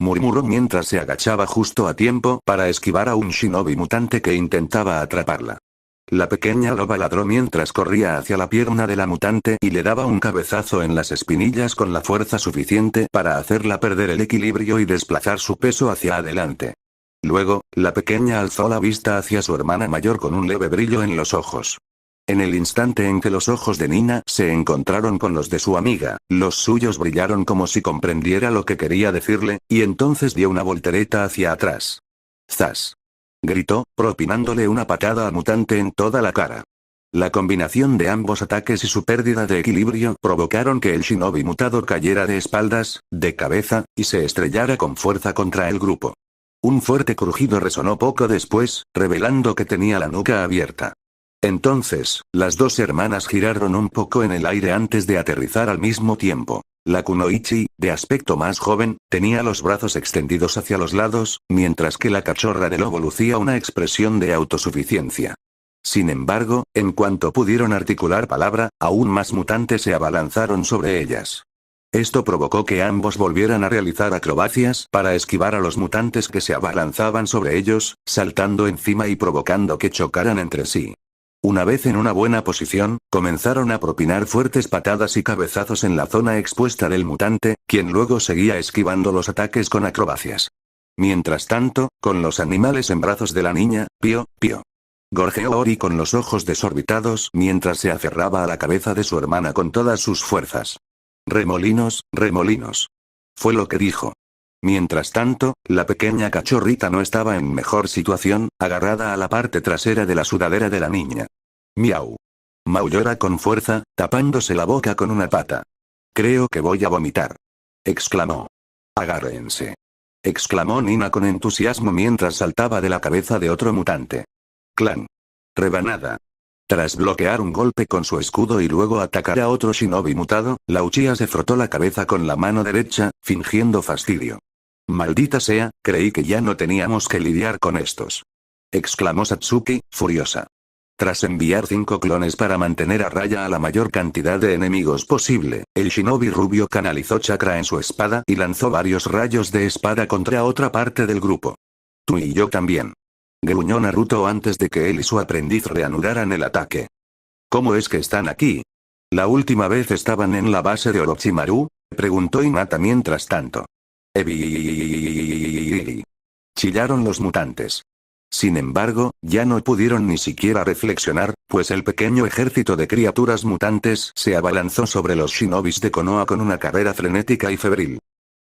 Murmuró mientras se agachaba justo a tiempo para esquivar a un shinobi mutante que intentaba atraparla. La pequeña loba ladró mientras corría hacia la pierna de la mutante y le daba un cabezazo en las espinillas con la fuerza suficiente para hacerla perder el equilibrio y desplazar su peso hacia adelante. Luego, la pequeña alzó la vista hacia su hermana mayor con un leve brillo en los ojos. En el instante en que los ojos de Nina se encontraron con los de su amiga, los suyos brillaron como si comprendiera lo que quería decirle, y entonces dio una voltereta hacia atrás. ¡Zas! Gritó, propinándole una patada al mutante en toda la cara. La combinación de ambos ataques y su pérdida de equilibrio provocaron que el shinobi mutado cayera de espaldas, de cabeza, y se estrellara con fuerza contra el grupo. Un fuerte crujido resonó poco después, revelando que tenía la nuca abierta. Entonces, las dos hermanas giraron un poco en el aire antes de aterrizar al mismo tiempo. La kunoichi, de aspecto más joven, tenía los brazos extendidos hacia los lados, mientras que la cachorra de lobo lucía una expresión de autosuficiencia. Sin embargo, en cuanto pudieron articular palabra, aún más mutantes se abalanzaron sobre ellas. Esto provocó que ambos volvieran a realizar acrobacias para esquivar a los mutantes que se abalanzaban sobre ellos, saltando encima y provocando que chocaran entre sí. Una vez en una buena posición, comenzaron a propinar fuertes patadas y cabezazos en la zona expuesta del mutante, quien luego seguía esquivando los ataques con acrobacias. Mientras tanto, con los animales en brazos de la niña, pío, pío. Gorjeó Ori con los ojos desorbitados mientras se aferraba a la cabeza de su hermana con todas sus fuerzas. Remolinos, remolinos. Fue lo que dijo. Mientras tanto, la pequeña cachorrita no estaba en mejor situación, agarrada a la parte trasera de la sudadera de la niña. Miau. Maulló con fuerza, tapándose la boca con una pata. Creo que voy a vomitar. Exclamó. Agárrense. Exclamó Nina con entusiasmo mientras saltaba de la cabeza de otro mutante. Clan. Rebanada. Tras bloquear un golpe con su escudo y luego atacar a otro shinobi mutado, la Uchiha se frotó la cabeza con la mano derecha, fingiendo fastidio. Maldita sea, creí que ya no teníamos que lidiar con estos. Exclamó Satsuki, furiosa. Tras enviar 5 clones para mantener a raya a la mayor cantidad de enemigos posible, el shinobi rubio canalizó chakra en su espada y lanzó varios rayos de espada contra otra parte del grupo. Tú y yo también. Gruñó Naruto antes de que él y su aprendiz reanudaran el ataque. ¿Cómo es que están aquí? ¿La última vez estaban en la base de Orochimaru? Preguntó Hinata mientras tanto. Chillaron los mutantes. Sin embargo, ya no pudieron ni siquiera reflexionar, pues el pequeño ejército de criaturas mutantes se abalanzó sobre los shinobis de Konoha con una carrera frenética y febril.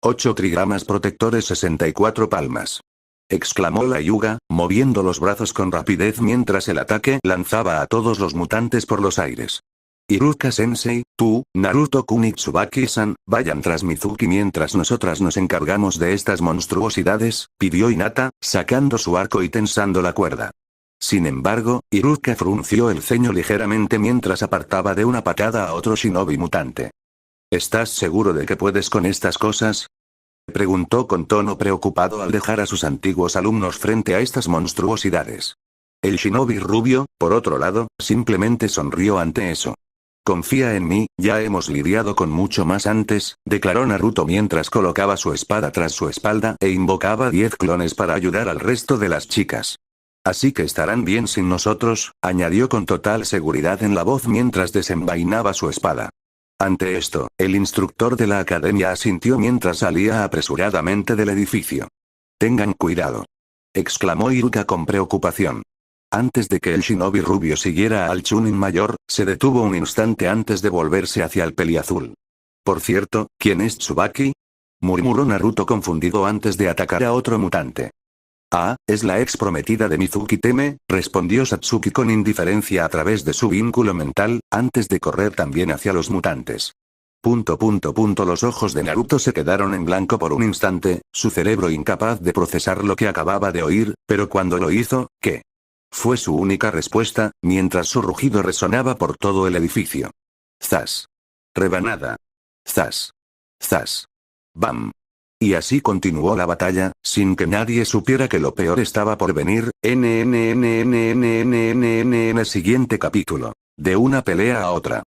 8 trigramas protectores 64 palmas. Exclamó la Hyuga, moviendo los brazos con rapidez mientras el ataque lanzaba a todos los mutantes por los aires. Iruka-sensei, tú, Naruto-kun y Tsubaki-san, vayan tras Mizuki mientras nosotras nos encargamos de estas monstruosidades, pidió Hinata, sacando su arco y tensando la cuerda. Sin embargo, Iruka frunció el ceño ligeramente mientras apartaba de una patada a otro shinobi mutante. ¿Estás seguro de que puedes con estas cosas? Preguntó con tono preocupado al dejar a sus antiguos alumnos frente a estas monstruosidades. El shinobi rubio, por otro lado, simplemente sonrió ante eso. Confía en mí, ya hemos lidiado con mucho más antes, declaró Naruto mientras colocaba su espada tras su espalda e invocaba 10 clones para ayudar al resto de las chicas. Así que estarán bien sin nosotros, añadió con total seguridad en la voz mientras desenvainaba su espada. Ante esto, el instructor de la academia asintió mientras salía apresuradamente del edificio. Tengan cuidado. Exclamó Iruka con preocupación. Antes de que el shinobi rubio siguiera al Chunin mayor, se detuvo un instante antes de volverse hacia el peliazul. Por cierto, ¿quién es Tsubaki? Murmuró Naruto confundido antes de atacar a otro mutante. Ah, es la ex prometida de Mizuki Teme, respondió Satsuki con indiferencia a través de su vínculo mental, antes de correr también hacia los mutantes. Los ojos de Naruto se quedaron en blanco por un instante, su cerebro incapaz de procesar lo que acababa de oír, pero cuando lo hizo, ¿qué? Fue su única respuesta, mientras su rugido resonaba por todo el edificio. Zas. Rebanada. Zas. Zas. Bam. Y así continuó la batalla, sin que nadie supiera que lo peor estaba por venir. Siguiente capítulo. De una pelea a otra.